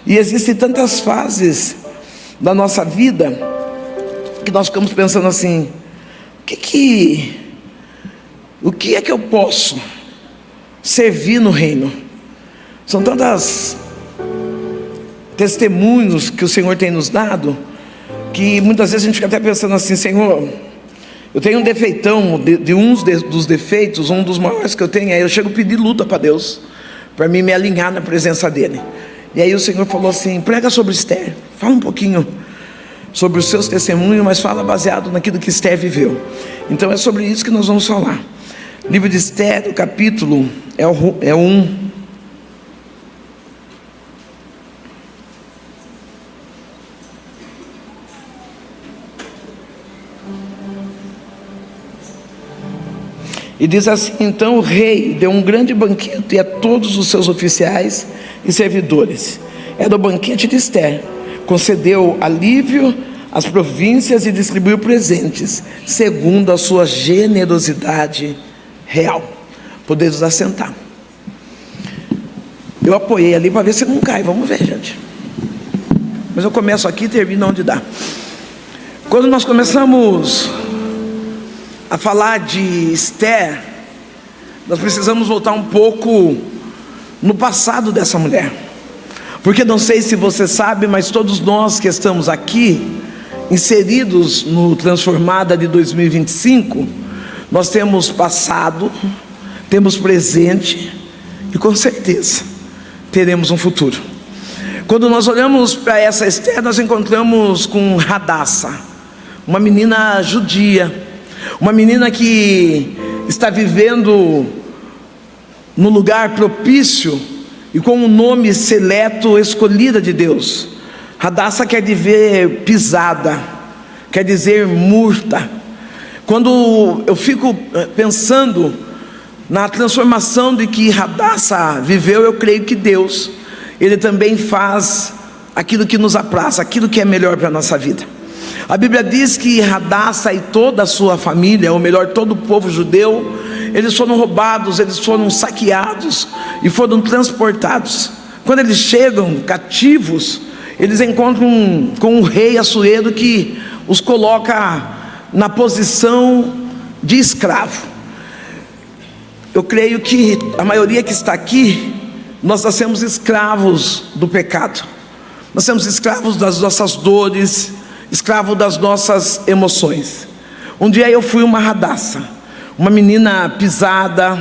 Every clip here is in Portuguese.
E existem tantas fases da nossa vida que nós ficamos pensando assim: o que é que eu posso servir no reino? São tantos testemunhos que o Senhor tem nos dado, que muitas vezes a gente fica até pensando assim: Senhor, eu tenho um defeitão, dos defeitos, um dos maiores que eu tenho, aí eu chego a pedir luta para Deus, para mim me alinhar na presença dEle. E aí o Senhor falou assim: prega sobre Esther, fala um pouquinho sobre os seus testemunhos, mas fala baseado naquilo que Esther viveu. Então é sobre isso que nós vamos falar. Livro de Esther, o capítulo é 1. E diz assim: então o rei deu um grande banquete a todos os seus oficiais e servidores. Era o banquete de Esther. Concedeu alívio às províncias e distribuiu presentes, segundo a sua generosidade real. Podemos assentar. Eu apoiei ali para ver se não cai. Vamos ver, gente. Mas eu começo aqui e termino onde dá. Quando nós começamos a falar de Esther, nós precisamos voltar um pouco no passado dessa mulher, porque não sei se você sabe, mas todos nós que estamos aqui inseridos no Transformada de 2025, nós temos passado, temos presente e com certeza teremos um futuro. Quando nós olhamos para essa Esther, nós encontramos com Hadassa, uma menina judia, uma menina que está vivendo no lugar propício e com um nome seleto, escolhida de Deus. Hadassa quer dizer pisada, quer dizer murta. Quando eu fico pensando na transformação de que Hadassa viveu, eu creio que Deus, Ele também faz aquilo que nos apraz, aquilo que é melhor para a nossa vida. A Bíblia diz que Hadassa e toda a sua família, ou melhor, todo o povo judeu, eles foram roubados, eles foram saqueados e foram transportados. Quando eles chegam cativos, eles encontram com um rei Assuero que os coloca na posição de escravo. Eu creio que a maioria que está aqui, nós nascemos escravos do pecado, nós somos escravos das nossas dores, escravo das nossas emoções. Um dia eu fui uma Hadassa, uma menina pisada,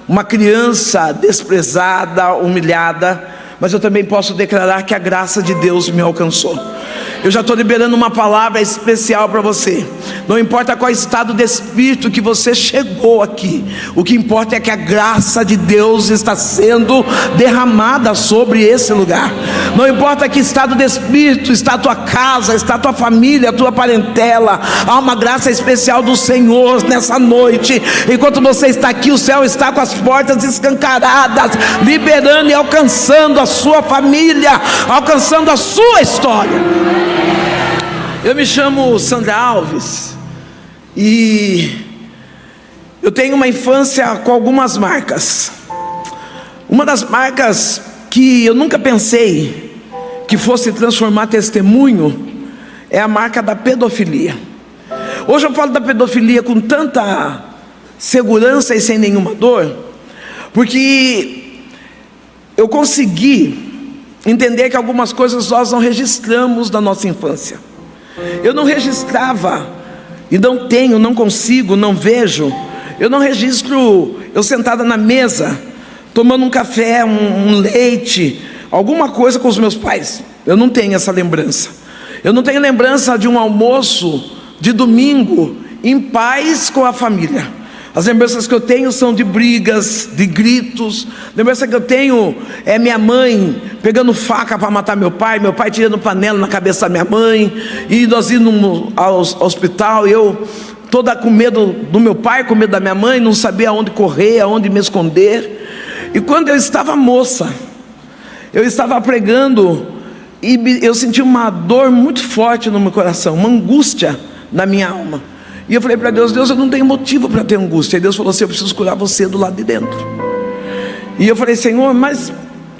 uma criança desprezada, humilhada, mas eu também posso declarar que a graça de Deus me alcançou. Eu já estou liberando uma palavra especial para você. Não importa qual estado de espírito que você chegou aqui, o que importa é que a graça de Deus está sendo derramada sobre esse lugar. Não importa que estado de espírito está a tua casa, está a tua família, a tua parentela, há uma graça especial do Senhor nessa noite. Enquanto você está aqui, o céu está com as portas escancaradas, liberando e alcançando a sua família, alcançando a sua história. Eu me chamo Sandra Alves e eu tenho uma infância com algumas marcas. Uma das marcas que eu nunca pensei que fosse transformar testemunho é a marca da pedofilia. Hoje eu falo da pedofilia com tanta segurança e sem nenhuma dor, porque eu consegui entender que algumas coisas nós não registramos da nossa infância. Eu não registrava, e não tenho, não consigo, não vejo. Eu não registro eu sentada na mesa, tomando um café, um leite, alguma coisa com os meus pais. Eu não tenho essa lembrança. Eu não tenho lembrança de um almoço de domingo em paz com a família. As lembranças que eu tenho são de brigas, de gritos. Lembrança que eu tenho é minha mãe pegando faca para matar meu pai tirando panela na cabeça da minha mãe, e nós indo ao hospital, eu toda com medo do meu pai, com medo da minha mãe, não sabia aonde correr, aonde me esconder. E quando eu estava moça, eu estava pregando e eu senti uma dor muito forte no meu coração, uma angústia na minha alma. E eu falei para Deus: Deus, eu não tenho motivo para ter angústia. E Deus falou assim: eu preciso curar você do lado de dentro. E eu falei: Senhor, mas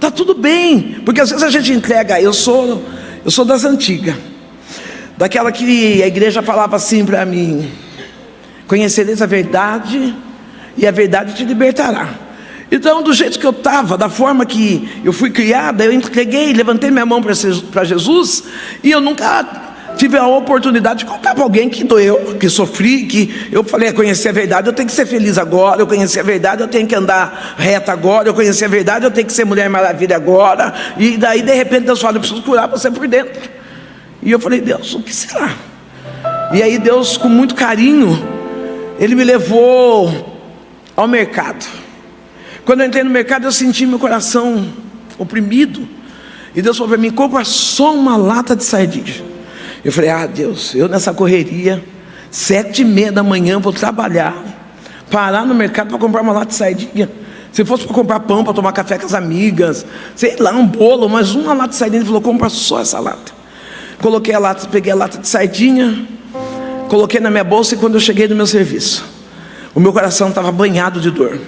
tá tudo bem, porque às vezes a gente entrega. Eu sou das antigas, daquela que a igreja falava assim para mim: conhecereis a verdade, e a verdade te libertará. Então, do jeito que eu estava, da forma que eu fui criada, eu entreguei, levantei minha mão para Jesus, e eu nunca tive a oportunidade de contar para alguém que doeu, que sofri, que eu falei: conhecer a verdade, eu tenho que ser feliz agora. Eu conheci a verdade, eu tenho que andar reta agora. Eu conheci a verdade, eu tenho que ser Mulher Maravilha agora. E daí de repente Deus fala: eu preciso curar você por dentro. E eu falei: Deus, o que será? E aí Deus, com muito carinho, Ele me levou ao mercado. Quando eu entrei no mercado, eu senti meu coração oprimido, e Deus falou para mim: compra só uma lata de sardinha. Eu falei: ah, Deus, eu nessa correria, 7h30 da manhã, vou trabalhar, parar no mercado para comprar uma lata de sardinha. Se fosse para comprar pão, para tomar café com as amigas, sei lá, um bolo, mas uma lata de sardinha. Ele falou: compra só essa lata. Coloquei a lata, peguei a lata de sardinha, coloquei na minha bolsa, e quando eu cheguei no meu serviço, o meu coração estava banhado de dor.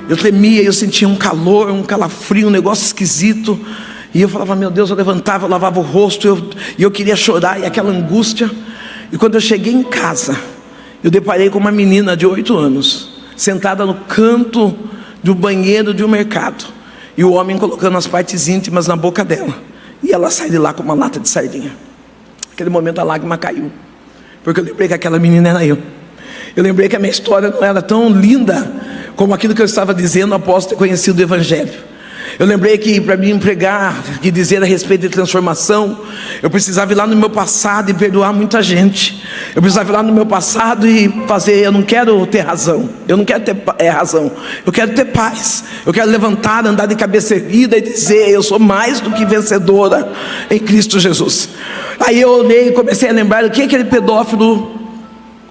Eu tremia, eu sentia um calor, um calafrio, um negócio esquisito. E eu falava: meu Deus, eu levantava, eu lavava o rosto, e eu queria chorar, e aquela angústia. E quando eu cheguei em casa, eu deparei com uma menina de 8 anos, sentada no canto do banheiro de um mercado, e o homem colocando as partes íntimas na boca dela, e ela sai de lá com uma lata de sardinha. Naquele momento a lágrima caiu, porque eu lembrei que aquela menina era eu. Eu lembrei que a minha história não era tão linda como aquilo que eu estava dizendo após ter conhecido o Evangelho. Eu lembrei que para mim pregar e dizer a respeito de transformação, eu precisava ir lá no meu passado e perdoar muita gente. Eu precisava ir lá no meu passado e fazer: eu não quero ter razão, eu não quero ter razão, eu quero ter paz. Eu quero levantar, andar de cabeça erguida e dizer: eu sou mais do que vencedora em Cristo Jesus. Aí eu olhei e comecei a lembrar o que aquele pedófilo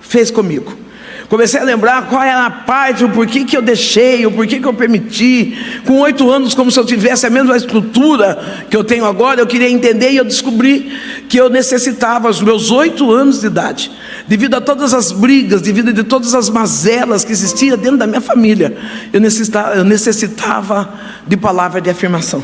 fez comigo. Comecei a lembrar qual era a parte, o porquê que eu deixei, o porquê que eu permiti. Com 8 anos, como se eu tivesse a mesma estrutura que eu tenho agora, eu queria entender, e eu descobri que eu necessitava, aos meus 8 anos de idade, devido a todas as brigas, devido a todas as mazelas que existiam dentro da minha família, eu necessitava de palavra de afirmação.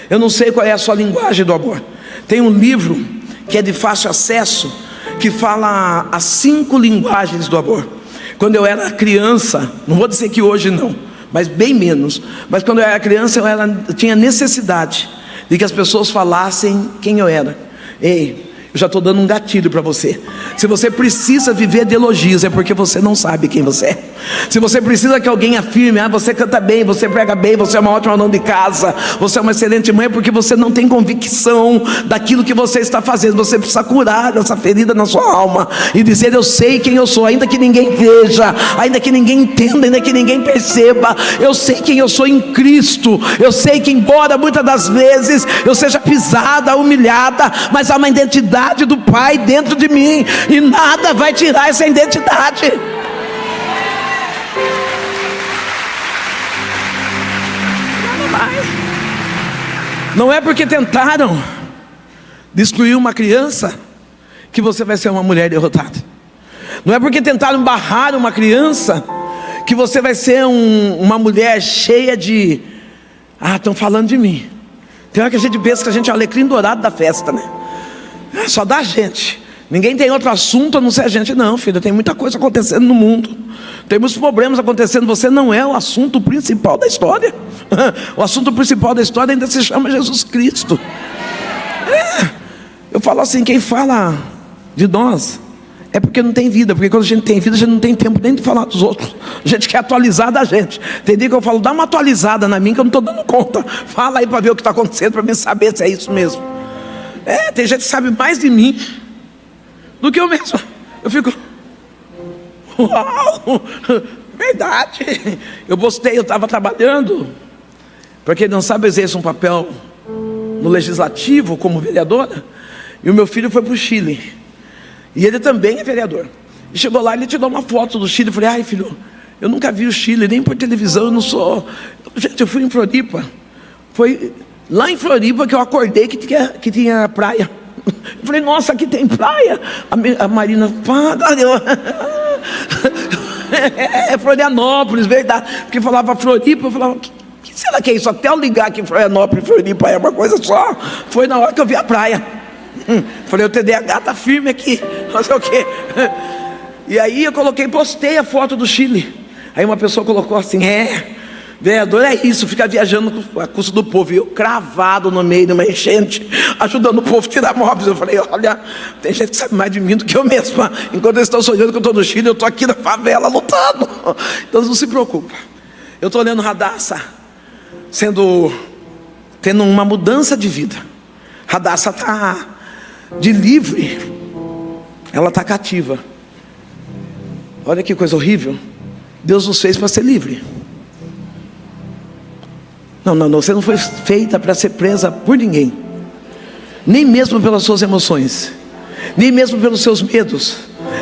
Eu não sei qual é a sua linguagem do amor. Tem um livro que é de fácil acesso, que fala as 5 linguagens do amor. Quando eu era criança, não vou dizer que hoje não, mas bem menos, mas quando eu era criança, eu tinha necessidade de que as pessoas falassem quem eu era. Ei, eu já estou dando um gatilho para você. Se você precisa viver de elogios, é porque você não sabe quem você é. Se você precisa que alguém afirme: ah, você canta bem, você prega bem, você é uma ótima dona de casa, você é uma excelente mãe, é porque você não tem convicção daquilo que você está fazendo. Você precisa curar essa ferida na sua alma e dizer: eu sei quem eu sou, ainda que ninguém veja, ainda que ninguém entenda, ainda que ninguém perceba, eu sei quem eu sou em Cristo. Eu sei que, embora muitas das vezes eu seja pisada, humilhada, mas há uma identidade do Pai dentro de mim, e nada vai tirar essa identidade. Não é porque tentaram destruir uma criança que você vai ser uma mulher derrotada. Não é porque tentaram barrar uma criança que você vai ser uma mulher cheia de: ah, estão falando de mim. Tem hora que a gente pensa que a gente é o alecrim dourado da festa, né? Só dá a gente. Ninguém tem outro assunto a não ser a gente. Não, filha, tem muita coisa acontecendo no mundo, tem muitos problemas acontecendo. Você não é o assunto principal da história. O assunto principal da história ainda se chama Jesus Cristo. Eu falo assim: quem fala de nós é porque não tem vida, porque quando a gente tem vida, a gente não tem tempo nem de falar dos outros. A gente quer atualizar da gente. Tem dia que eu falo: dá uma atualizada na mim, que eu não estou dando conta. Fala aí para ver o que está acontecendo, para mim saber se é isso mesmo. Tem gente que sabe mais de mim do que eu mesmo. Eu fico: uau, verdade. Eu estava trabalhando. Para quem não sabe, eu exerço um papel no legislativo como vereadora. E o meu filho foi para o Chile, e ele também é vereador. E chegou lá, ele tirou uma foto do Chile. Eu falei: ai, filho, eu nunca vi o Chile, nem por televisão, eu não sou... Gente, eu fui em Floripa. Foi lá em Floripa que eu acordei que tinha praia. Eu falei: nossa, aqui tem praia. A Marina: é Florianópolis, verdade. Porque falava Floripa, eu falava: que que será que é isso? Até eu ligar aqui em Florianópolis, Floripa é uma coisa só. Foi na hora que eu vi a praia. Falei, o TDAH tá firme aqui, não sei o quê. E aí eu postei a foto do Chile. Aí uma pessoa colocou assim: vereador é isso, fica viajando a custo do povo. E eu cravado no meio de uma enchente, ajudando o povo a tirar móveis. Eu falei, olha, tem gente que sabe mais de mim do que eu mesma. Enquanto eles estão sonhando que eu estou no Chile, eu estou aqui na favela lutando. Então não se preocupa. Eu estou olhando Radassa tendo uma mudança de vida. Radassa está de livre, ela está cativa. Olha que coisa horrível. Deus nos fez para ser livre. Não, você não foi feita para ser presa por ninguém, nem mesmo pelas suas emoções, nem mesmo pelos seus medos,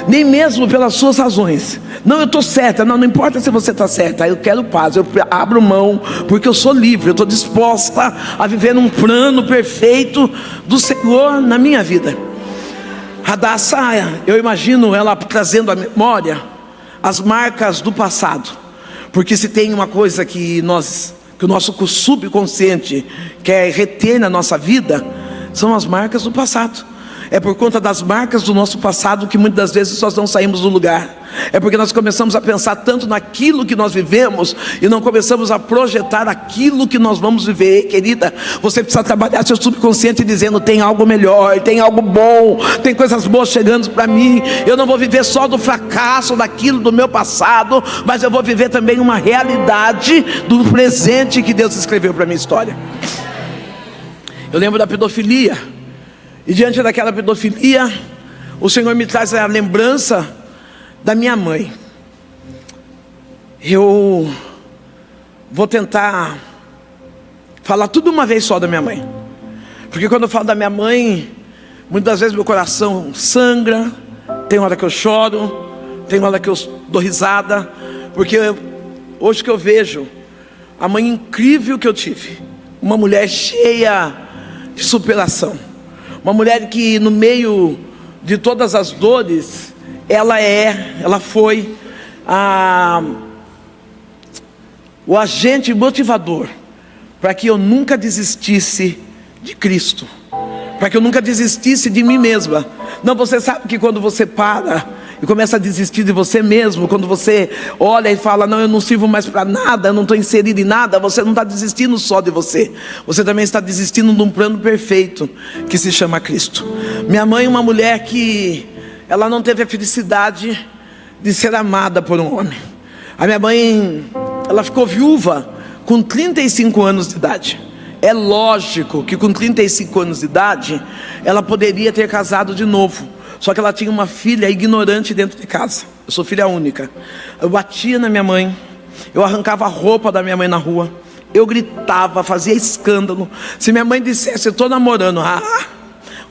nem mesmo pelas suas razões. Não, eu estou certa, não importa se você está certa, eu quero paz, eu abro mão, porque eu sou livre, eu estou disposta a viver num plano perfeito do Senhor na minha vida. Radassa, eu imagino ela trazendo à memória as marcas do passado, porque se tem uma coisa que o nosso subconsciente quer reter na nossa vida, são as marcas do passado. É por conta das marcas do nosso passado que muitas das vezes nós não saímos do lugar. É porque nós começamos a pensar tanto naquilo que nós vivemos e não começamos a projetar aquilo que nós vamos viver. Querida, você precisa trabalhar seu subconsciente dizendo: tem algo melhor, tem algo bom, tem coisas boas chegando para mim. Eu não vou viver só do fracasso daquilo do meu passado, mas eu vou viver também uma realidade do presente que Deus escreveu para a minha história. Eu lembro da pedofilia, e diante daquela pedofilia, o Senhor me traz a lembrança da minha mãe. Eu vou tentar falar tudo uma vez só da minha mãe, porque quando eu falo da minha mãe, muitas vezes meu coração sangra. Tem hora que eu choro, tem hora que eu dou risada, porque hoje que eu vejo a mãe incrível que eu tive, uma mulher cheia de superação, uma mulher que no meio de todas as dores, ela foi o agente motivador para que eu nunca desistisse de Cristo, para que eu nunca desistisse de mim mesma. Não, você sabe que quando você para e começa a desistir de você mesmo, quando você olha e fala: não, eu não sirvo mais para nada, eu não estou inserido em nada, você não está desistindo só de você, você também está desistindo de um plano perfeito que se chama Cristo. Minha mãe, uma mulher que ela não teve a felicidade de ser amada por um homem. A minha mãe, ela ficou viúva com 35 anos de idade. É lógico que com 35 anos de idade ela poderia ter casado de novo, só que ela tinha uma filha ignorante dentro de casa. Eu sou filha única. Eu batia na minha mãe, eu arrancava a roupa da minha mãe na rua, eu gritava, fazia escândalo. Se minha mãe dissesse: eu estou namorando,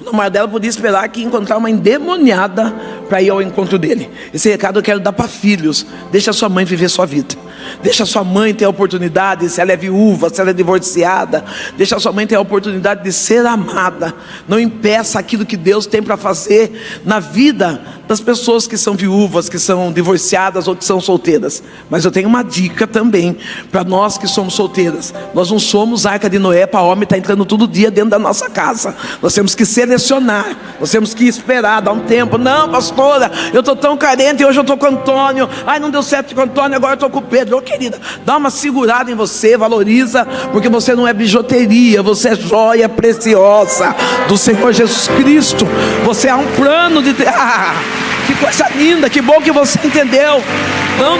o namorado dela podia esperar que encontrar uma endemoniada para ir ao encontro dele. Esse recado eu quero dar para filhos: deixa a sua mãe viver sua vida, deixa a sua mãe ter a oportunidade, se ela é viúva, se ela é divorciada, deixa a sua mãe ter a oportunidade de ser amada. Não impeça aquilo que Deus tem para fazer na vida das pessoas que são viúvas, que são divorciadas ou que são solteiras. Mas eu tenho uma dica também para nós que somos solteiras: nós não somos Arca de Noé para homem estar entrando todo dia dentro da nossa casa. Nós temos que selecionar, nós temos que esperar, dar um tempo. Não, pastora, eu estou tão carente, hoje eu estou com o Antônio, não deu certo com o Antônio, agora eu estou com o Pedro. Querida, dá uma segurada em você, valoriza, porque você não é bijuteria, você é joia preciosa do Senhor Jesus Cristo. Você há um plano de... que coisa linda, que bom que você entendeu.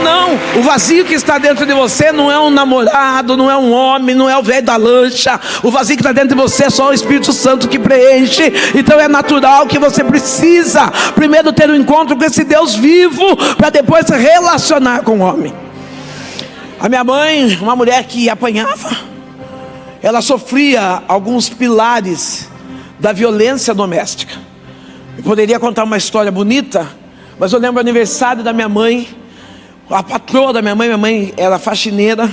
Não, o vazio que está dentro de você não é um namorado, não é um homem, não é o velho da lancha. O vazio que está dentro de você é só o Espírito Santo que preenche. Então é natural que você precisa primeiro ter um encontro com esse Deus vivo, para depois se relacionar com o homem. A minha mãe, uma mulher que apanhava, ela sofria alguns pilares da violência doméstica. Eu poderia contar uma história bonita, mas eu lembro do aniversário da minha mãe. A patroa da minha mãe era faxineira,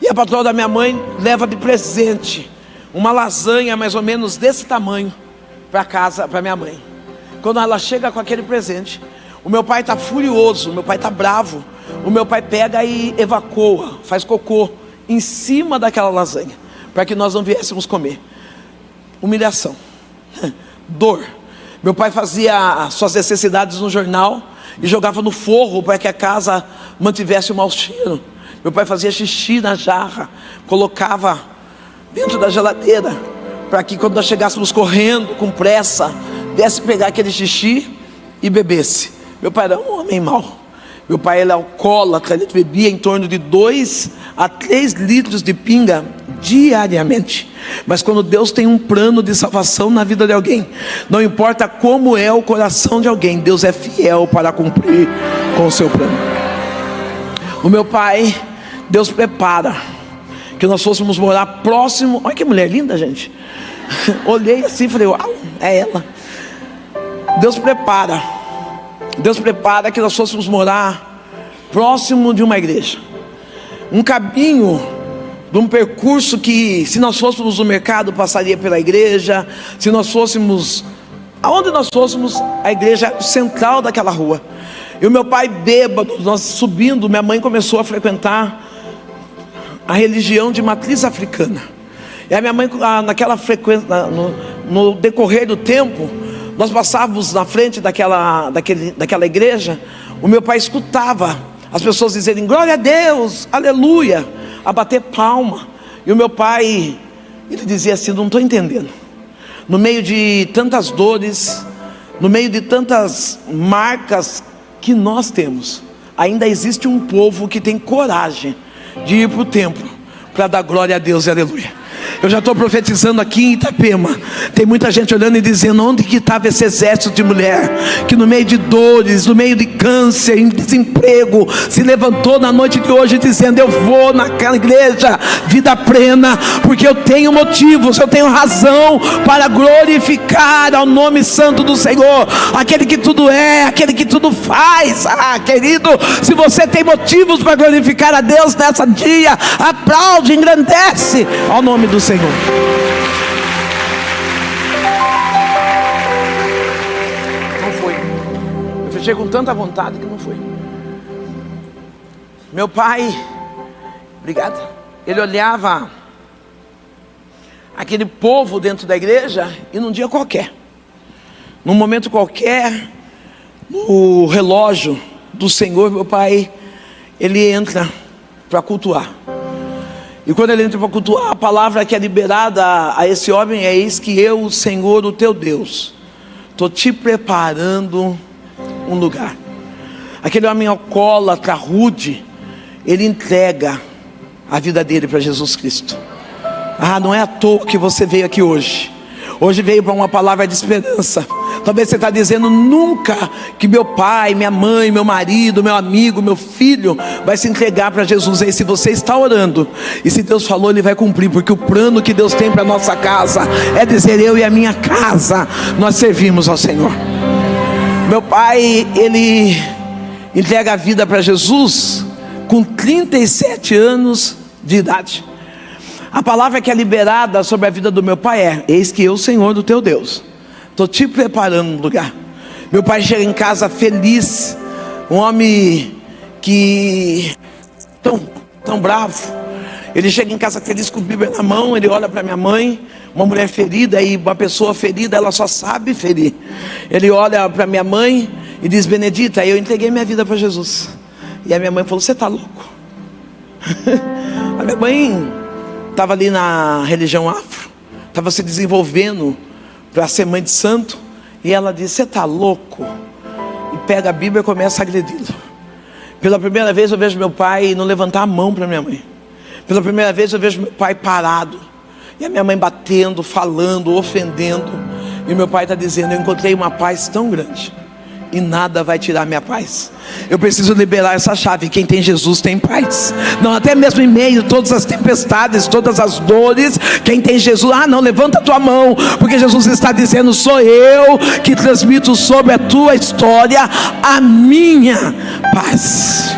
e a patroa da minha mãe leva de presente uma lasanha mais ou menos desse tamanho para casa, para minha mãe. Quando ela chega com aquele presente, o meu pai está furioso, o meu pai está bravo. O meu pai pega e evacua, faz cocô em cima daquela lasanha, para que nós não viéssemos comer. Humilhação, dor. Meu pai fazia suas necessidades no jornal e jogava no forro para que a casa mantivesse o mau cheiro. Meu pai fazia xixi na jarra, colocava dentro da geladeira, para que quando nós chegássemos correndo, com pressa, viesse pegar aquele xixi e bebesse. Meu pai era um homem mau. Meu pai era alcoólatra, ele bebia em torno de 2 a 3 litros de pinga diariamente. Mas quando Deus tem um plano de salvação na vida de alguém, não importa como é o coração de alguém, Deus é fiel para cumprir com o seu plano. O meu pai, Deus prepara que nós fôssemos morar próximo. Olha que mulher linda, gente. Olhei assim e falei, uau, é ela. Deus prepara que nós fôssemos morar próximo de uma igreja. Um caminho de um percurso que, se nós fôssemos no mercado, passaria pela igreja. Se nós fôssemos, aonde nós fôssemos, a igreja central daquela rua. E o meu pai bêbado, nós subindo, minha mãe começou a frequentar a religião de matriz africana. E a minha mãe, naquela frequência, no decorrer do tempo, nós passávamos na frente daquela igreja. O meu pai escutava as pessoas dizerem glória a Deus, aleluia, a bater palma. E o meu pai, ele dizia assim, não estou entendendo. No meio de tantas dores, no meio de tantas marcas que nós temos, ainda existe um povo que tem coragem de ir para o templo para dar glória a Deus e aleluia. Eu já estou profetizando aqui em Itapema. Tem muita gente olhando e dizendo, onde que estava esse exército de mulher que no meio de dores, no meio de câncer, em desemprego, se levantou na noite de hoje dizendo, eu vou naquela igreja Vida Plena, porque eu tenho motivos, eu tenho razão para glorificar ao nome santo do Senhor, aquele que tudo é, aquele que tudo faz. Querido, se você tem motivos para glorificar a Deus nessa dia, aplaude, engrandece ao nome do Senhor. Não foi. Eu fechei com tanta vontade que não foi. Meu pai, obrigado. Ele olhava aquele povo dentro da igreja e num dia qualquer, num momento qualquer, no relógio do Senhor, meu pai, ele entra para cultuar. E quando ele entra para cultuar, a palavra que é liberada a esse homem é: eis que eu, o Senhor, o teu Deus, estou te preparando um lugar. Aquele homem alcoólatra, rude, ele entrega a vida dele para Jesus Cristo. Não é à toa que você veio aqui hoje. Hoje veio para uma palavra de esperança. Talvez você está dizendo, nunca que meu pai, minha mãe, meu marido, meu amigo, meu filho vai se entregar para Jesus. E se você está orando, e se Deus falou, Ele vai cumprir. Porque o plano que Deus tem para a nossa casa é dizer, eu e a minha casa, nós servimos ao Senhor. Meu pai, ele entrega a vida para Jesus com 37 anos de idade. A palavra que é liberada sobre a vida do meu pai é: eis que eu, Senhor, do teu Deus, estou te preparando um lugar. Meu pai chega em casa feliz, um homem que tão bravo. Ele chega em casa feliz com a Bíblia na mão. Ele olha para minha mãe, uma mulher ferida, e uma pessoa ferida, ela só sabe ferir. Ele olha para minha mãe e diz: Benedita, eu entreguei minha vida para Jesus. E a minha mãe falou: você está louco? A minha mãe estava ali na religião afro, estava se desenvolvendo para ser mãe de santo. E ela disse: você está louco? E pega a Bíblia e começa a agredi-lo. Pela primeira vez eu vejo meu pai não levantar a mão para minha mãe. Pela primeira vez eu vejo meu pai parado, e a minha mãe batendo, falando, ofendendo. E meu pai está dizendo: eu encontrei uma paz tão grande, e nada vai tirar minha paz. Eu preciso liberar essa chave. Quem tem Jesus tem paz. Não, até mesmo em meio a todas as tempestades, todas as dores, quem tem Jesus, não, levanta a tua mão, porque Jesus está dizendo: sou eu que transmito sobre a tua história a minha paz.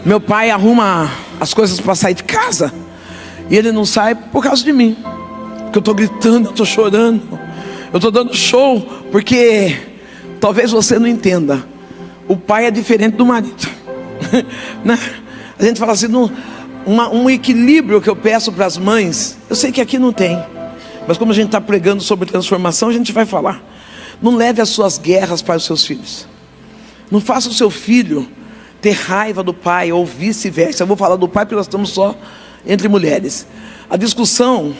Meu pai arruma as coisas para sair de casa, e ele não sai por causa de mim, porque eu estou gritando, eu estou chorando, eu estou dando show. Porque talvez você não entenda, o pai é diferente do marido. A gente fala assim, um equilíbrio que eu peço para as mães. Eu sei que aqui não tem, mas como a gente está pregando sobre transformação, a gente vai falar. Não leve as suas guerras para os seus filhos. Não faça o seu filho ter raiva do pai ou vice-versa. Eu vou falar do pai porque nós estamos só entre mulheres. A discussão,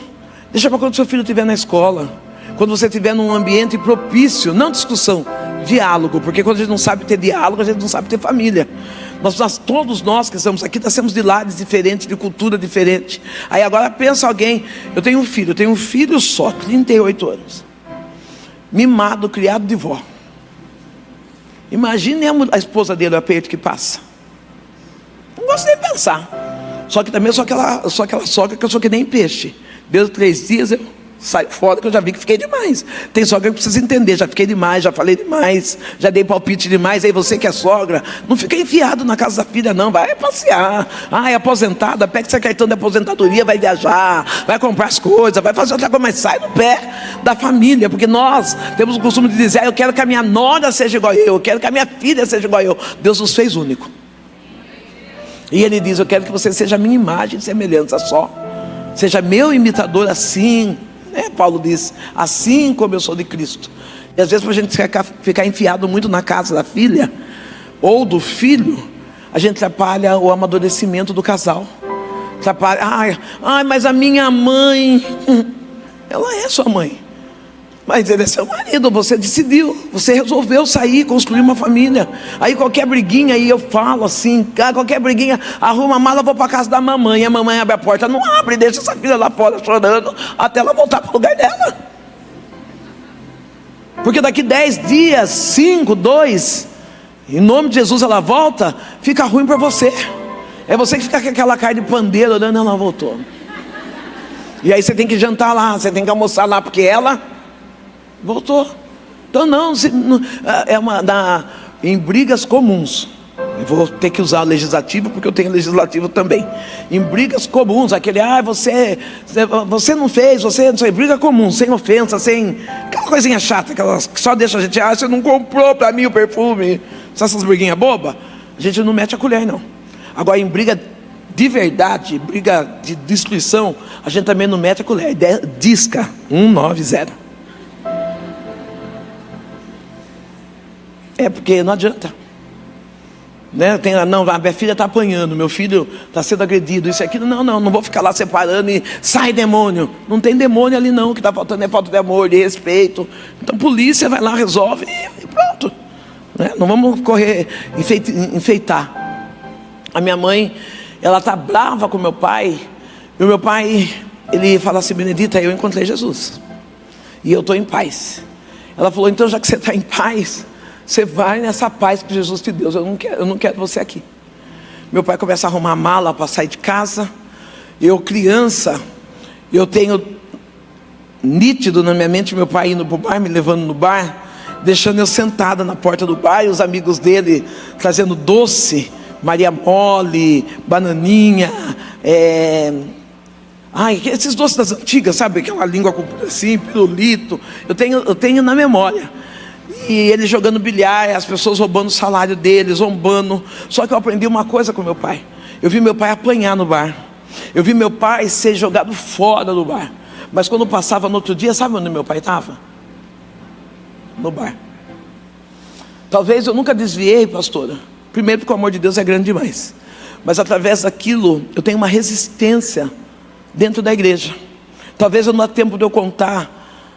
deixa para quando o seu filho estiver na escola, quando você estiver num ambiente propício. Não discussão, diálogo. Porque quando a gente não sabe ter diálogo, a gente não sabe ter família. Todos nós que estamos aqui, nascemos de lares diferentes, de cultura diferente. Aí agora pensa alguém, eu tenho um filho só, 38 anos, mimado, criado de vó. Imagine a esposa dele, o aperto que passa. Não gosto nem de pensar. Só que também sou aquela sogra que eu sou que nem peixe. Deu 3 dias, eu saio fora, que eu já vi que fiquei demais. Tem sogra que precisa entender, já fiquei demais, já falei demais, já dei palpite demais. Aí você que é sogra, não fica enfiado na casa da filha não, vai passear. É aposentada, pega seu cartão de aposentadoria, vai viajar, vai comprar as coisas, vai fazer outra coisa, mas sai do pé da família. Porque nós temos o costume de dizer, eu quero que a minha nora seja igual eu quero que a minha filha seja igual eu. Deus nos fez único. E Ele diz, eu quero que você seja a minha imagem e semelhança só. Seja meu imitador assim, Paulo diz, assim como eu sou de Cristo. E às vezes para a gente ficar enfiado muito na casa da filha ou do filho, a gente atrapalha o amadurecimento do casal. Atrapalha, mas a minha mãe, ela é sua mãe, mas ele é seu marido. Você decidiu, você resolveu sair, construir uma família. Aí qualquer briguinha, aí eu falo assim, qualquer briguinha, arruma a mala, vou para casa da mamãe. A mamãe abre a porta, não abre, deixa essa filha lá fora chorando até ela voltar para o lugar dela. Porque daqui 10 dias, 5, 2, em nome de Jesus ela volta, fica ruim para você. É você que fica com aquela cara de pandeiro olhando, ela voltou. E aí você tem que jantar lá, você tem que almoçar lá, porque ela voltou. Então em brigas comuns, eu vou ter que usar o legislativo, porque eu tenho legislativo também. Em brigas comuns, aquele, você não fez, você não sei, briga comum, sem ofensa, sem aquela coisinha chata, aquelas que só deixa a gente, você não comprou para mim o perfume, essas briguinhas bobas, a gente não mete a colher não. Agora em briga de verdade, briga de destruição, a gente também não mete a colher. Disca 190. Porque não adianta, não, a minha filha está apanhando, meu filho está sendo agredido, isso e aquilo. Não vou ficar lá separando e sai demônio. Não tem demônio ali não, o que está faltando é falta de amor, de respeito. Então polícia vai lá, resolve e pronto, Não vamos correr, enfeitar. A minha mãe, ela está brava com meu pai, e o meu pai, ele fala assim, Benedita, eu encontrei Jesus, e eu estou em paz. Ela falou, então já que você está em paz, você vai nessa paz que Jesus te deu, eu não quero você aqui. Meu pai começa a arrumar a mala para sair de casa. Eu criança, eu tenho nítido na minha mente meu pai indo para o bar, me levando no bar, deixando eu sentada na porta do bar, e os amigos dele trazendo doce, Maria Mole, bananinha, esses doces das antigas, sabe, aquela língua comprida assim, pirulito, eu tenho na memória. E ele jogando bilhar, as pessoas roubando o salário dele, zombando. Só que eu aprendi uma coisa com meu pai. Eu vi meu pai apanhar no bar, eu vi meu pai ser jogado fora do bar. Mas quando passava no outro dia, sabe onde meu pai estava? No bar. Talvez eu nunca desviei, pastora. Primeiro porque o amor de Deus é grande demais, mas através daquilo eu tenho uma resistência dentro da igreja. Talvez não dá tempo de eu contar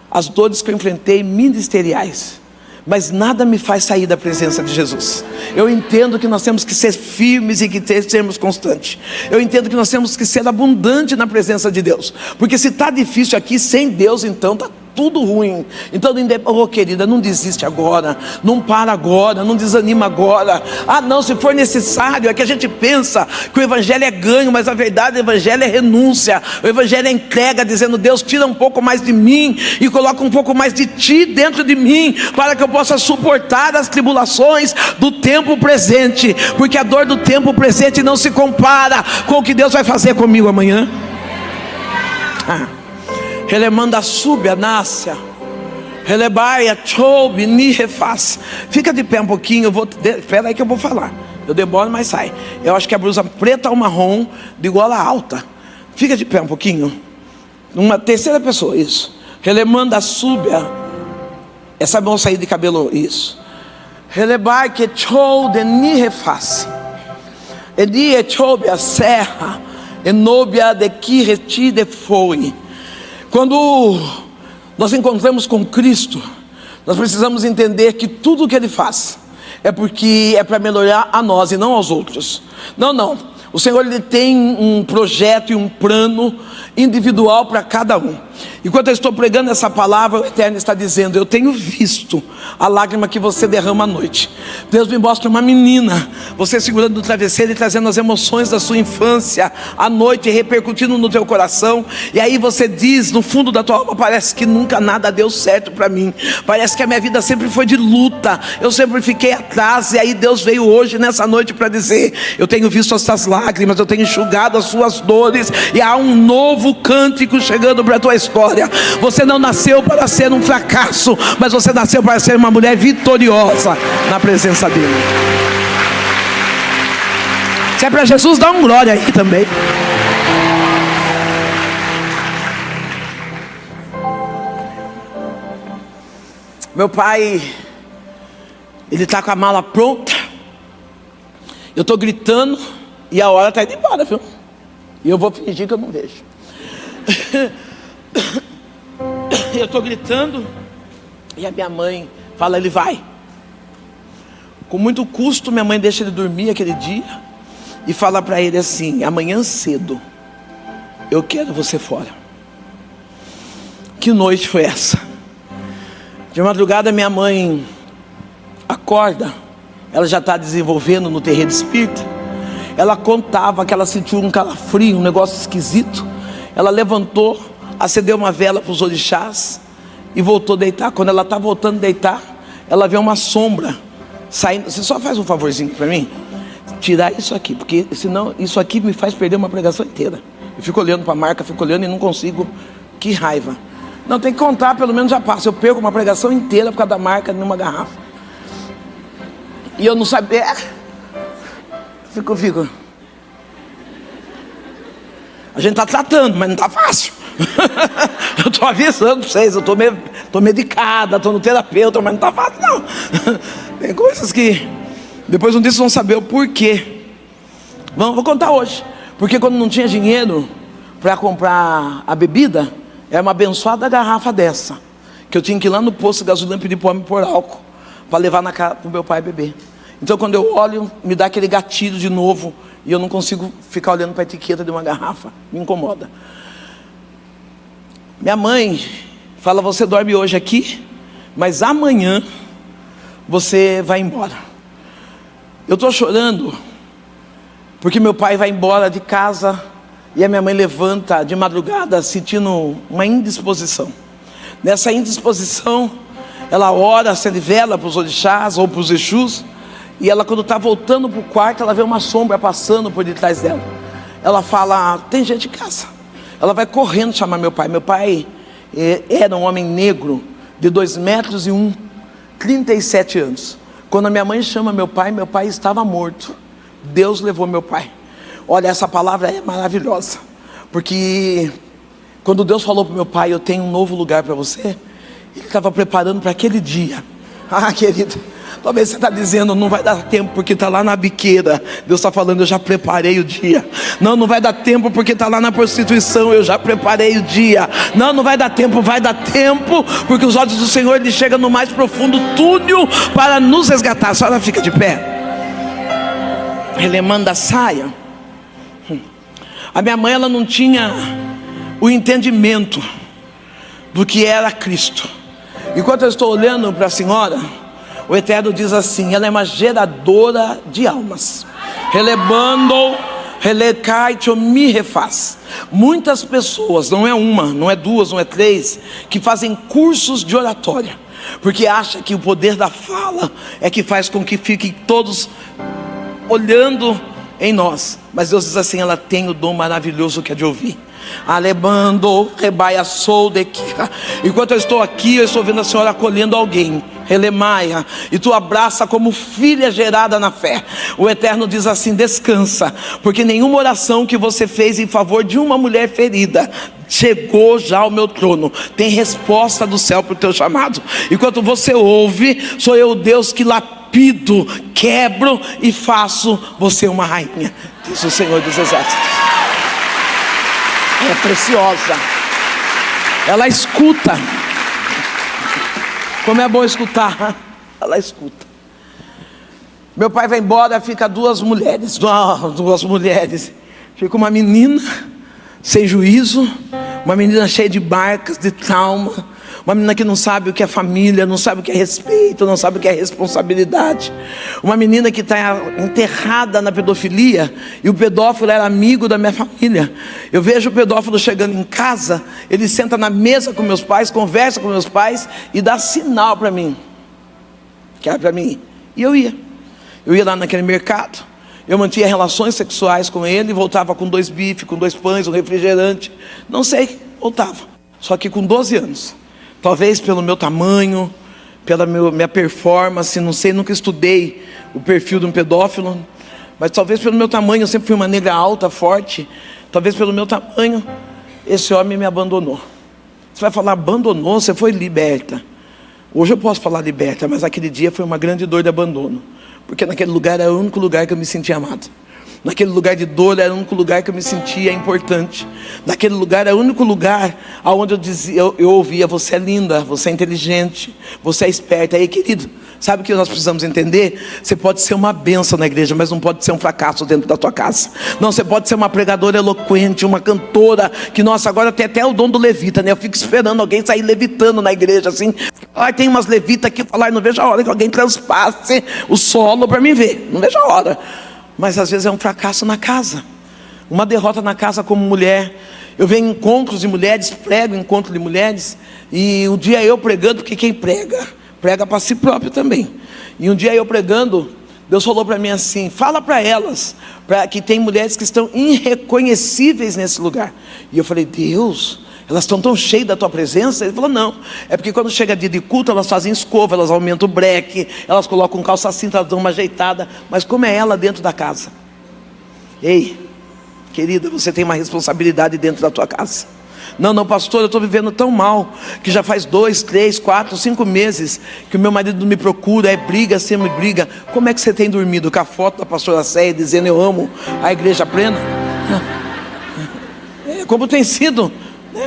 as dores que eu enfrentei ministeriais, mas nada me faz sair da presença de Jesus. Eu entendo que nós temos que ser firmes e que sermos constantes. Eu entendo que nós temos que ser abundantes na presença de Deus, porque se está difícil aqui sem Deus, então está tudo ruim. Então, querida, não desiste agora, não para agora, não desanima agora. Não, se for necessário. É que a gente pensa que o evangelho é ganho, mas a verdade, o evangelho é renúncia. O evangelho é entrega, dizendo, Deus, tira um pouco mais de mim e coloca um pouco mais de ti dentro de mim, para que eu possa suportar as tribulações do tempo presente, porque a dor do tempo presente não se compara com o que Deus vai fazer comigo amanhã. Relemanda súbia, nácia, relebaia, choube, ni refaz. Fica de pé um pouquinho, espera aí que eu vou falar. Eu demoro, mas sai. Eu acho que a blusa preta ou marrom de gola alta. Fica de pé um pouquinho. Uma terceira pessoa, isso. Relemando a súbia. Essa moça aí de cabelo, isso. Relebar que chou de ni reface. Edi echou a serra. Enobia de que retide foi. Quando nós encontramos com Cristo, nós precisamos entender que tudo o que Ele faz é porque é para melhorar a nós e não aos outros. Não. O Senhor, Ele tem um projeto e um plano individual para cada um. Enquanto eu estou pregando essa palavra, o Eterno está dizendo: eu tenho visto a lágrima que você derrama à noite. Deus me mostra uma menina, você segurando no travesseiro e trazendo as emoções da sua infância à noite, repercutindo no teu coração. E aí você diz, no fundo da tua alma: parece que nunca nada deu certo para mim, parece que a minha vida sempre foi de luta, eu sempre fiquei atrás. E aí Deus veio hoje, nessa noite, para dizer: eu tenho visto essas lágrimas, eu tenho enxugado as suas dores, e há um novo cântico chegando para a tua história. Você não nasceu para ser um fracasso, mas você nasceu para ser uma mulher vitoriosa na presença dele. Se é para Jesus, dá um glória aí também. Meu pai, ele está com a mala pronta. Eu estou gritando e a hora está indo embora, viu? E eu vou fingir que eu não vejo. Eu estou gritando e a minha mãe fala: ele vai. Com muito custo, minha mãe deixa ele dormir aquele dia e fala para ele assim: amanhã cedo eu quero você fora. Que noite foi essa? De madrugada minha mãe acorda, ela já está desenvolvendo no terreiro espírita. Ela contava que ela sentiu um calafrio, um negócio esquisito. Ela levantou, acendeu uma vela para os orixás e voltou a deitar. Quando ela está voltando a deitar, ela vê uma sombra saindo. Você só faz um favorzinho para mim? Tirar isso aqui, porque senão isso aqui me faz perder uma pregação inteira. Eu fico olhando para a marca, fico olhando e não consigo. Que raiva. Não, tem que contar, pelo menos já passa. Eu perco uma pregação inteira por causa da marca numa garrafa. E eu não sabia. Fico. A gente está tratando, mas não está fácil. Eu estou avisando para vocês, eu estou medicada, estou no terapeuta, mas não está fácil não. Tem coisas que depois um dia vocês vão saber o porquê. Vou contar hoje. Porque quando não tinha dinheiro para comprar a bebida, era uma abençoada garrafa dessa, que eu tinha que ir lá no posto de gasolina pedir para o homem pôr álcool, para levar na casa para o meu pai beber. Então quando eu olho, me dá aquele gatilho de novo, e eu não consigo ficar olhando para a etiqueta de uma garrafa, me incomoda. Minha mãe fala: você dorme hoje aqui, mas amanhã você vai embora. Eu estou chorando, porque meu pai vai embora de casa, e a minha mãe levanta de madrugada sentindo uma indisposição. Nessa indisposição, ela ora, acende vela para os orixás ou para os exus. E ela, quando está voltando para o quarto, ela vê uma sombra passando por detrás dela. Ela fala: tem gente em casa. Ela vai correndo chamar meu pai. Meu pai era um homem negro de 2,1 metros, 37 anos. Quando a minha mãe chama meu pai estava morto. Deus levou meu pai. Olha, essa palavra é maravilhosa, porque quando Deus falou para meu pai: eu tenho um novo lugar para você, Ele estava preparando para aquele dia. Ah, querido, talvez você está dizendo: não vai dar tempo porque está lá na biqueira. Deus está falando: eu já preparei o dia. Não vai dar tempo porque está lá na prostituição. Eu já preparei o dia. Não vai dar tempo. Vai dar tempo, porque os olhos do Senhor, Ele chega no mais profundo túnel para nos resgatar. A senhora fica de pé. Relemando a saia. A minha mãe, ela não tinha o entendimento do que era Cristo. Enquanto eu estou olhando para a senhora, o Eterno diz assim: ela é uma geradora de almas. Relebando, relecai-te, me refaz. Muitas pessoas, não é uma, não é duas, não é três, que fazem cursos de oratória, porque acham que o poder da fala é que faz com que fiquem todos olhando em nós. Mas Deus diz assim: ela tem o dom maravilhoso que é de ouvir. Alebando, rebaia, sou de que. Enquanto eu estou aqui, eu estou vendo a Senhora acolhendo alguém. Relemaia, e tu abraça como filha gerada na fé. O Eterno diz assim: descansa, porque nenhuma oração que você fez em favor de uma mulher ferida chegou já ao meu trono. Tem resposta do céu para o teu chamado. Enquanto você ouve, sou eu o Deus que lapido, quebro e faço você uma rainha, diz o Senhor dos Exércitos. É preciosa, ela escuta. Como é bom escutar, ela escuta. Meu pai vai embora, fica duas mulheres. Fica uma menina sem juízo, uma menina cheia de marcas, de trauma, uma menina que não sabe o que é família, não sabe o que é respeito, não sabe o que é responsabilidade. Uma menina que está enterrada na pedofilia, e o pedófilo era amigo da minha família. Eu vejo o pedófilo chegando em casa, ele senta na mesa com meus pais, conversa com meus pais e dá sinal para mim, que era para mim. E eu ia lá naquele mercado, eu mantinha relações sexuais com ele, voltava com 2 bifes, com 2 pães, um refrigerante, não sei, voltava. Só que com 12 anos, talvez pelo meu tamanho, pela minha performance, não sei, nunca estudei o perfil de um pedófilo, mas talvez pelo meu tamanho, eu sempre fui uma negra alta, forte, talvez pelo meu tamanho, esse homem me abandonou. Você vai falar abandonou, você foi liberta. Hoje eu posso falar liberta, mas aquele dia foi uma grande dor de abandono, porque naquele lugar era o único lugar que eu me sentia amado. Naquele lugar de dor era o único lugar que eu me sentia importante. Naquele lugar era o único lugar onde eu ouvia: você é linda, você é inteligente, você é esperta. Aí, querido, sabe o que nós precisamos entender? Você pode ser uma bênção na igreja, mas não pode ser um fracasso dentro da tua casa. Não, você pode ser uma pregadora eloquente, uma cantora, que nossa, agora tem até o dom do levita, né? Eu fico esperando alguém sair levitando na igreja, assim. Tem umas levitas aqui, falar, não vejo a hora que alguém transpasse o solo para mim ver, não vejo a hora. Mas às vezes é um fracasso na casa, uma derrota na casa como mulher. Eu venho em encontros de mulheres, prego encontro de mulheres, e um dia eu pregando, porque quem prega para si próprio também. E um dia eu pregando, Deus falou para mim assim: fala para elas, que tem mulheres que estão irreconhecíveis nesse lugar. E eu falei: Deus, elas estão tão cheias da tua presença? Ele falou: não, é porque quando chega dia de culto, elas fazem escova, elas aumentam o breque, elas colocam calça cinta, elas dão uma ajeitada. Mas como é ela dentro da casa? Ei, querida, você tem uma responsabilidade dentro da tua casa. Não, pastor, eu estou vivendo tão mal, que já faz 2, 3, 4, 5 meses que o meu marido não me procura, é briga, sempre briga. Como é que você tem dormido? Com a foto da pastora Céia dizendo: eu amo a igreja plena? Como tem sido?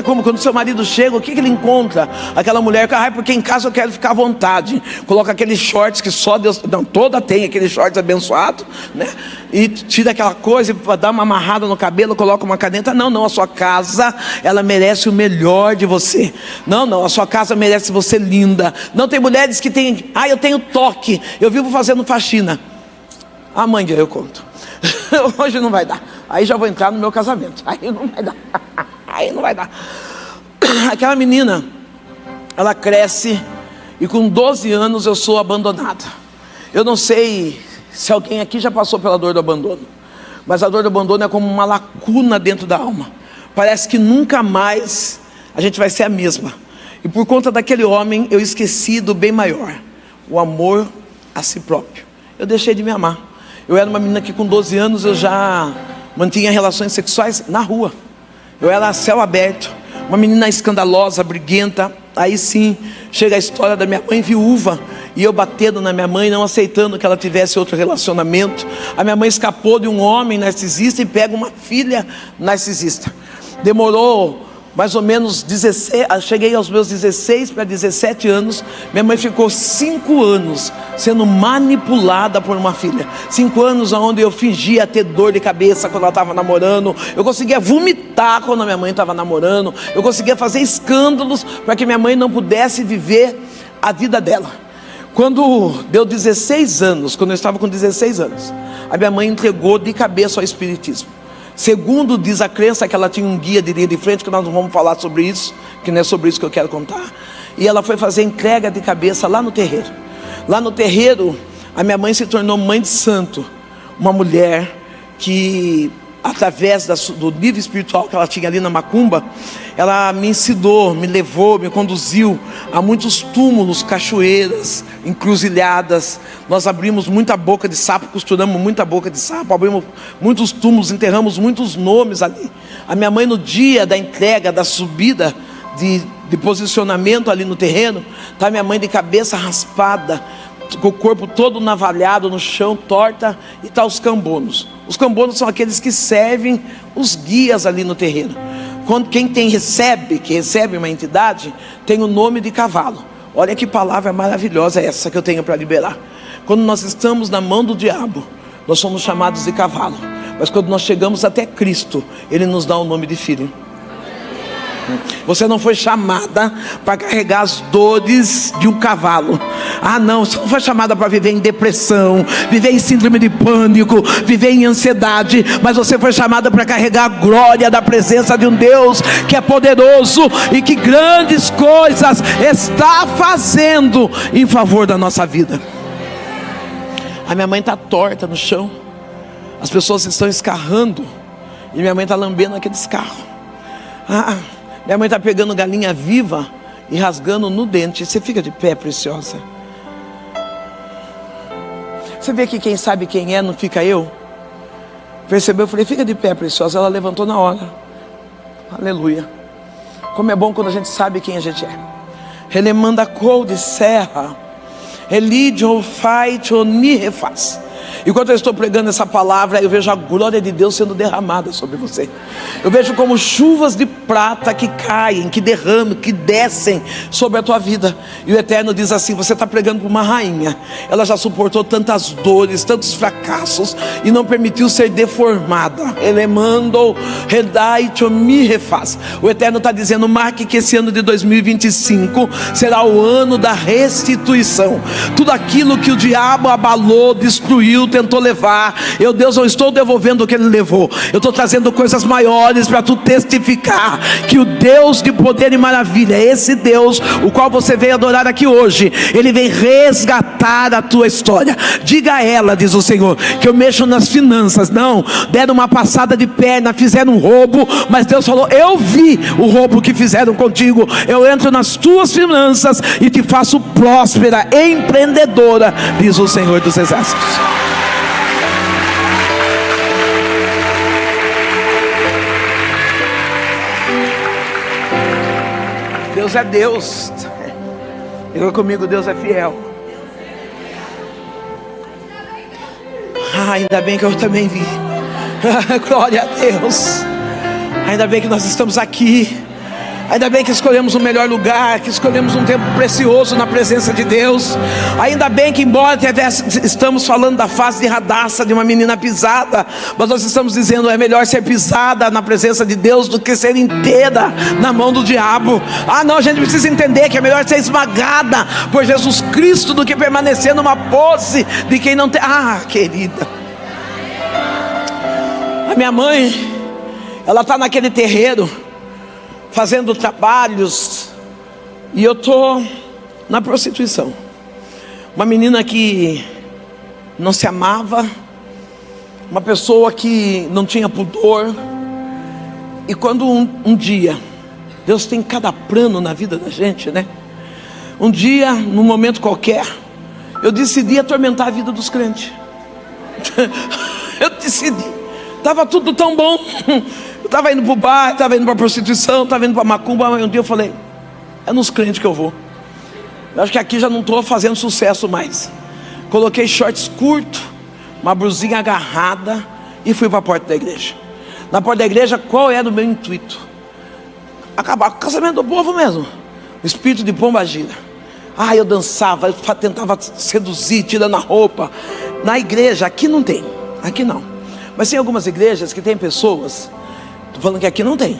Como quando seu marido chega, o que ele encontra? Aquela mulher que, porque em casa eu quero ficar à vontade. Coloca aqueles shorts que só Deus, não, toda tem aqueles shorts abençoados, né? E tira aquela coisa para dar uma amarrada no cabelo, coloca uma caneta. Não, a sua casa, ela merece o melhor de você. Não, a sua casa merece você linda. Não, tem mulheres que tem, eu tenho toque, eu vivo fazendo faxina. Amanhã eu conto. Hoje não vai dar. Aí já vou entrar no meu casamento. Aí não vai dar. Aí não vai dar. Aquela menina, ela cresce, e com 12 anos eu sou abandonada. Eu não sei se alguém aqui já passou pela dor do abandono, mas a dor do abandono é como uma lacuna dentro da alma. Parece que nunca mais a gente vai ser a mesma. E por conta daquele homem, eu esqueci do bem maior, o amor a si próprio. Eu deixei de me amar. Eu era uma menina que com 12 anos eu já mantinha relações sexuais na rua. Eu era a céu aberto, uma menina escandalosa, briguenta. Aí sim, chega a história da minha mãe viúva, e eu batendo na minha mãe, não aceitando que ela tivesse outro relacionamento. A minha mãe escapou de um homem narcisista e pega uma filha narcisista. Demorou mais ou menos 16, cheguei aos meus 16 para 17 anos, minha mãe ficou 5 anos sendo manipulada por uma filha. 5 anos onde eu fingia ter dor de cabeça quando ela estava namorando, eu conseguia vomitar quando a minha mãe estava namorando, eu conseguia fazer escândalos para que minha mãe não pudesse viver a vida dela. Quando deu 16 anos, quando eu estava com 16 anos, a minha mãe entregou de cabeça ao espiritismo. Segundo diz a crença, que ela tinha um guia de linha de frente, que nós não vamos falar sobre isso, que não é sobre isso que eu quero contar. E ela foi fazer entrega de cabeça lá no terreiro. Lá no terreiro, a minha mãe se tornou mãe de santo, uma mulher que através do nível espiritual que ela tinha ali na macumba, ela me ensinou, me levou, me conduziu a muitos túmulos, cachoeiras, encruzilhadas. Nós abrimos muita boca de sapo, costuramos muita boca de sapo, abrimos muitos túmulos, enterramos muitos nomes ali. A minha mãe, no dia da entrega, da subida de posicionamento ali no terreno, está minha mãe de cabeça raspada, com o corpo todo navalhado no chão, torta, e está os cambonos. Os cambonos são aqueles que servem os guias ali no terreno. Quando quem que recebe uma entidade, tem o nome de cavalo. Olha que palavra maravilhosa essa que eu tenho para liberar. Quando nós estamos na mão do diabo, nós somos chamados de cavalo. Mas quando nós chegamos até Cristo, Ele nos dá o nome de filho. Você não foi chamada para carregar as dores de um cavalo. Ah não, você não foi chamada para viver em depressão, viver em síndrome de pânico, viver em ansiedade. Mas você foi chamada para carregar a glória da presença de um Deus que é poderoso e que grandes coisas está fazendo em favor da nossa vida. A minha mãe está torta no chão, as pessoas estão escarrando, e minha mãe está lambendo aquele escarro. Minha mãe está pegando galinha viva e rasgando no dente. Você fica de pé, preciosa. Você vê que quem sabe quem é, não fica eu? Percebeu? Eu falei, fica de pé, preciosa. Ela levantou na hora. Aleluia. Como é bom quando a gente sabe quem a gente é. Relemanda cor de serra. Elidio fight ou ni refaz. Enquanto eu estou pregando essa palavra, eu vejo a glória de Deus sendo derramada sobre você. Eu vejo como chuvas de prata que caem, que derramam, que descem sobre a tua vida. E o Eterno diz assim, você está pregando para uma rainha. Ela já suportou tantas dores, tantos fracassos, e não permitiu ser deformada. Ele mandou, redai-te me refaz. O Eterno está dizendo, marque que esse ano de 2025 será o ano da restituição. Tudo aquilo que o diabo abalou, destruiu, tentou levar, Deus, eu estou devolvendo o que ele levou. Eu estou trazendo coisas maiores para tu testificar que o Deus de poder e maravilha, esse Deus o qual você veio adorar aqui hoje, Ele vem resgatar a tua história. Diga a ela, diz o Senhor, que eu mexo nas finanças. Não, deram uma passada de perna, fizeram um roubo, mas Deus falou, eu vi o roubo que fizeram contigo. Eu entro nas tuas finanças e te faço próspera, empreendedora, diz o Senhor dos Exércitos. Deus é Deus. Diga comigo, Deus é fiel. Ainda bem que eu também vi. Glória a Deus. Ainda bem que nós estamos aqui. Ainda bem que escolhemos o melhor lugar, que escolhemos um tempo precioso na presença de Deus. Ainda bem que, embora estamos falando da face de Radassa, de uma menina pisada, mas nós estamos dizendo, é melhor ser pisada na presença de Deus do que ser inteira na mão do diabo. Não, a gente precisa entender que é melhor ser esmagada por Jesus Cristo do que permanecer numa pose de quem não tem. Querida, a minha mãe, ela está naquele terreiro fazendo trabalhos, e eu estou na prostituição. Uma menina que não se amava, uma pessoa que não tinha pudor. E quando um dia, Deus tem cada plano na vida da gente, né? Um dia, num momento qualquer, eu decidi atormentar a vida dos crentes. Eu decidi, estava tudo tão bom. Eu estava indo para o bar, estava indo para a prostituição, estava indo para a macumba, mas um dia eu falei, é nos crentes que eu vou. Eu acho que aqui já não estou fazendo sucesso mais. Coloquei shorts curtos, uma blusinha agarrada e fui para a porta da igreja. Na porta da igreja, qual era o meu intuito? Acabar com o casamento do povo mesmo. O espírito de pomba gira. Eu dançava, eu tentava seduzir, tirando a roupa. Na igreja, aqui não tem, aqui não. Mas tem algumas igrejas que tem pessoas, estou falando que aqui não tem.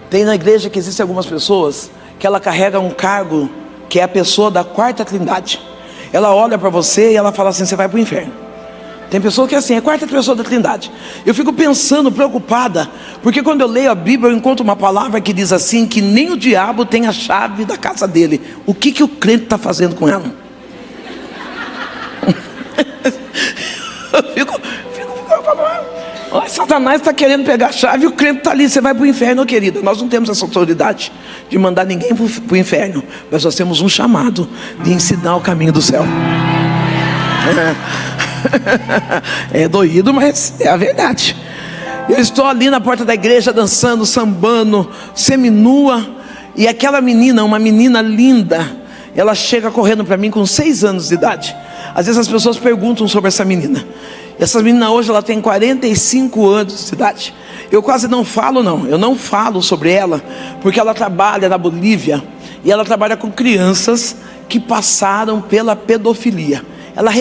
Tem na igreja que existem algumas pessoas que ela carrega um cargo que é a pessoa da quarta trindade. Ela olha para você e ela fala assim, você vai para o inferno. Tem pessoa que é assim, é a quarta pessoa da trindade. Eu fico pensando, preocupada, porque quando eu leio a Bíblia eu encontro uma palavra que diz assim, que nem o diabo tem a chave da casa dele. O que o crente está fazendo com ela? Eu fico Olha, Satanás está querendo pegar a chave e o crente está ali. Você vai para o inferno, querida. Nós não temos essa autoridade de mandar ninguém para o inferno, mas nós temos um chamado de ensinar o caminho do céu. É doído, mas é a verdade. Eu estou ali na porta da igreja dançando, sambando, seminua, e aquela menina, uma menina linda, ela chega correndo para mim com 6 anos de idade. Às vezes as pessoas perguntam sobre essa menina. Essa menina hoje ela tem 45 anos de idade. Eu quase não falo, eu não falo sobre ela, porque ela trabalha na Bolívia e ela trabalha com crianças que passaram pela pedofilia. Ela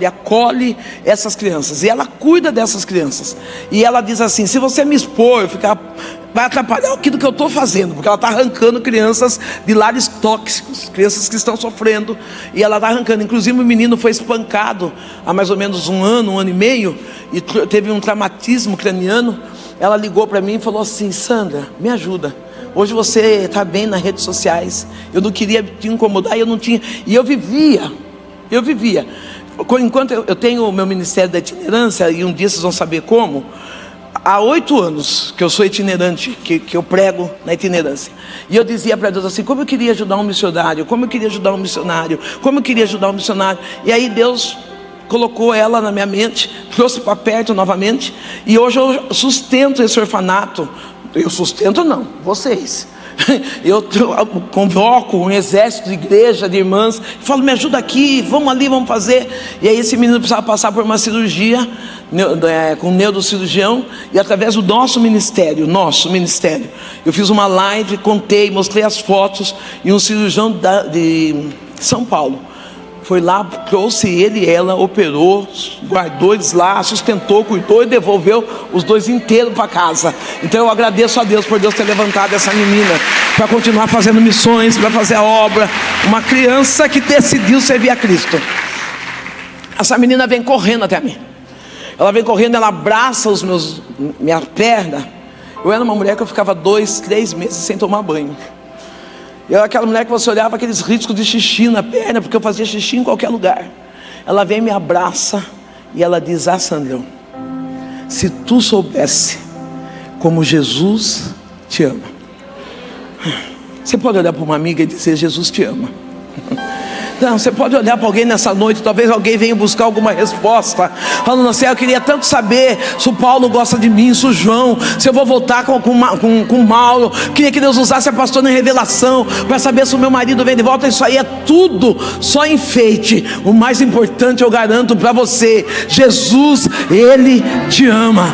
acolhe essas crianças e ela cuida dessas crianças. E ela diz assim: se você me expor, vai atrapalhar aquilo que eu estou fazendo, porque ela está arrancando crianças de lares tóxicos, crianças que estão sofrendo, e ela está arrancando. Inclusive o menino foi espancado há mais ou menos um ano e meio, e teve um traumatismo craniano. Ela ligou para mim e falou assim: Sandra, me ajuda. Hoje você está bem nas redes sociais. Eu não queria te incomodar, eu não tinha. E eu vivia. Enquanto eu tenho o meu ministério da itinerância, e um dia vocês vão saber como. Há 8 anos que eu sou itinerante, que eu prego na itinerância. E eu dizia para Deus assim: como eu queria ajudar um missionário, como eu queria ajudar um missionário, como eu queria ajudar um missionário. E aí Deus colocou ela na minha mente, trouxe para perto novamente. E hoje eu sustento esse orfanato. Eu sustento não, vocês. Eu convoco um exército de igreja, de irmãs, e falo: me ajuda aqui, vamos ali, vamos fazer. E aí esse menino precisava passar por uma cirurgia com um neurocirurgião, e através do nosso ministério, eu fiz uma live, contei, mostrei as fotos, e um cirurgião de São Paulo foi lá, trouxe ele e ela, operou, guardou eles lá, sustentou, cuidou e devolveu os 2 inteiros para casa. Então eu agradeço a Deus por Deus ter levantado essa menina para continuar fazendo missões, para fazer a obra. Uma criança que decidiu servir a Cristo. Essa menina vem correndo até mim. Ela vem correndo, ela abraça minha perna. Eu era uma mulher que eu ficava 2, 3 meses sem tomar banho. Eu era aquela mulher que você olhava aqueles riscos de xixi na perna, porque eu fazia xixi em qualquer lugar. Ela vem, me abraça e ela diz: ah, Sandrão, se tu soubesse como Jesus te ama. Você pode olhar para uma amiga e dizer: Jesus te ama. Não, você pode olhar para alguém nessa noite, talvez alguém venha buscar alguma resposta, falando assim: eu queria tanto saber se o Paulo gosta de mim, se o João, se eu vou voltar com o Mauro. Queria que Deus usasse a pastora em revelação, para saber se o meu marido vem de volta. Isso aí é tudo só enfeite. O mais importante eu garanto para você: Jesus, Ele te ama.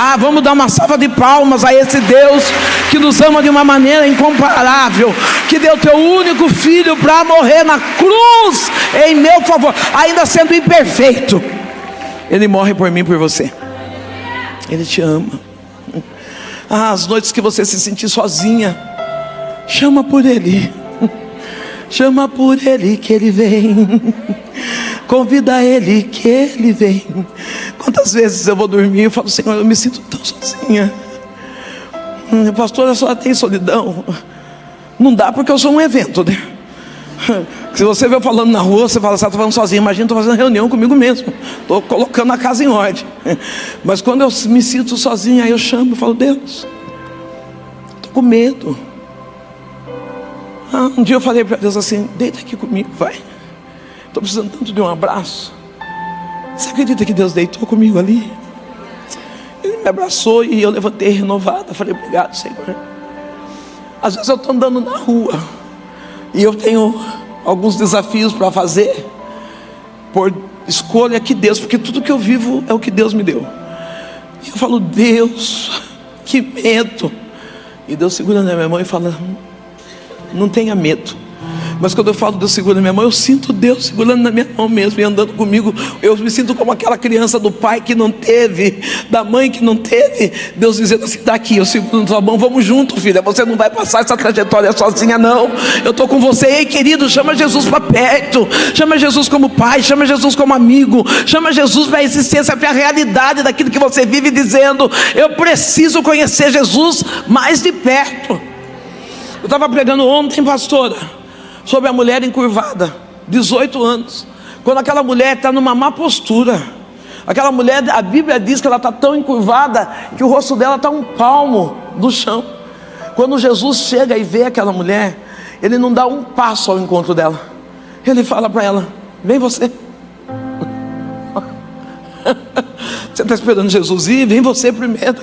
Ah, vamos dar uma salva de palmas a esse Deus que nos ama de uma maneira incomparável, que deu teu único filho para morrer na cruz em meu favor, ainda sendo imperfeito. Ele morre por mim e por você. Ele te ama. Ah, as noites que você se sentir sozinha, chama por Ele. Chama por Ele que Ele vem. Convida Ele que Ele vem. Quantas vezes eu vou dormir e falo: Senhor, eu me sinto tão sozinha. Pastora, só tem solidão. Não dá, porque eu sou um evento, né? Se você vê eu falando na rua, você fala: você está falando sozinho. Imagina, estou fazendo reunião comigo mesmo, estou colocando a casa em ordem. Mas quando eu me sinto sozinha, aí eu chamo e falo: Deus, estou com medo. Um dia eu falei para Deus assim: deita aqui comigo, vai. Estou precisando tanto de um abraço. Você acredita que Deus deitou comigo ali? Ele me abraçou e eu levantei renovada. Falei: obrigado, Senhor. Às vezes eu estou andando na rua e eu tenho alguns desafios para fazer, por escolha que Deus, porque tudo que eu vivo é o que Deus me deu. E eu falo: Deus, que medo. E Deus segura na minha mão e fala: não tenha medo. Mas quando eu falo Deus segura na minha mão, eu sinto Deus segurando na minha mão mesmo e andando comigo. Eu me sinto como aquela criança do pai que não teve, da mãe que não teve. Deus dizendo assim: está aqui, eu seguro na tua mão, vamos junto, filha. Você não vai passar essa trajetória sozinha, não. Eu estou com você. Ei, querido, chama Jesus para perto. Chama Jesus como pai, chama Jesus como amigo. Chama Jesus para a existência, para a realidade daquilo que você vive, dizendo: eu preciso conhecer Jesus mais de perto. Eu estava pregando ontem, pastora, sobre a mulher encurvada, 18 anos. Quando aquela mulher está numa má postura, Aquela mulher, a Bíblia diz que ela está tão encurvada que o rosto dela está um palmo do chão. Quando Jesus chega e vê aquela mulher, ele não dá um passo ao encontro dela. Ele fala para ela: vem você. Você está esperando Jesus ir? Vem você primeiro.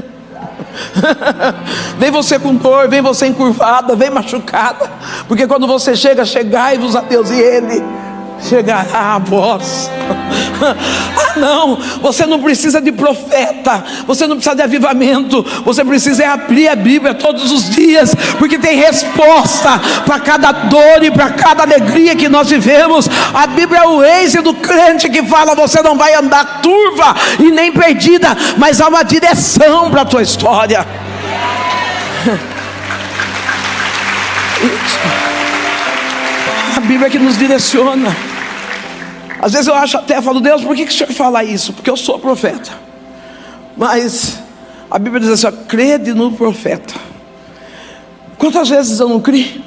Vem você com dor, vem você encurvada, vem machucada, porque quando você chega, chegai-vos a Deus e Ele chegará a vós. Ah não, você não precisa de profeta, você não precisa de avivamento, você precisa abrir a Bíblia todos os dias, porque tem resposta para cada dor e para cada alegria que nós vivemos. A Bíblia é o Waze do crente que fala: você não vai andar turva e nem perdida, mas há uma direção para a tua história. A Bíblia que nos direciona. Às vezes eu acho até, falo: Deus, por que o Senhor fala isso? Porque eu sou profeta. Mas a Bíblia diz assim: crede no profeta. Quantas vezes eu não criei?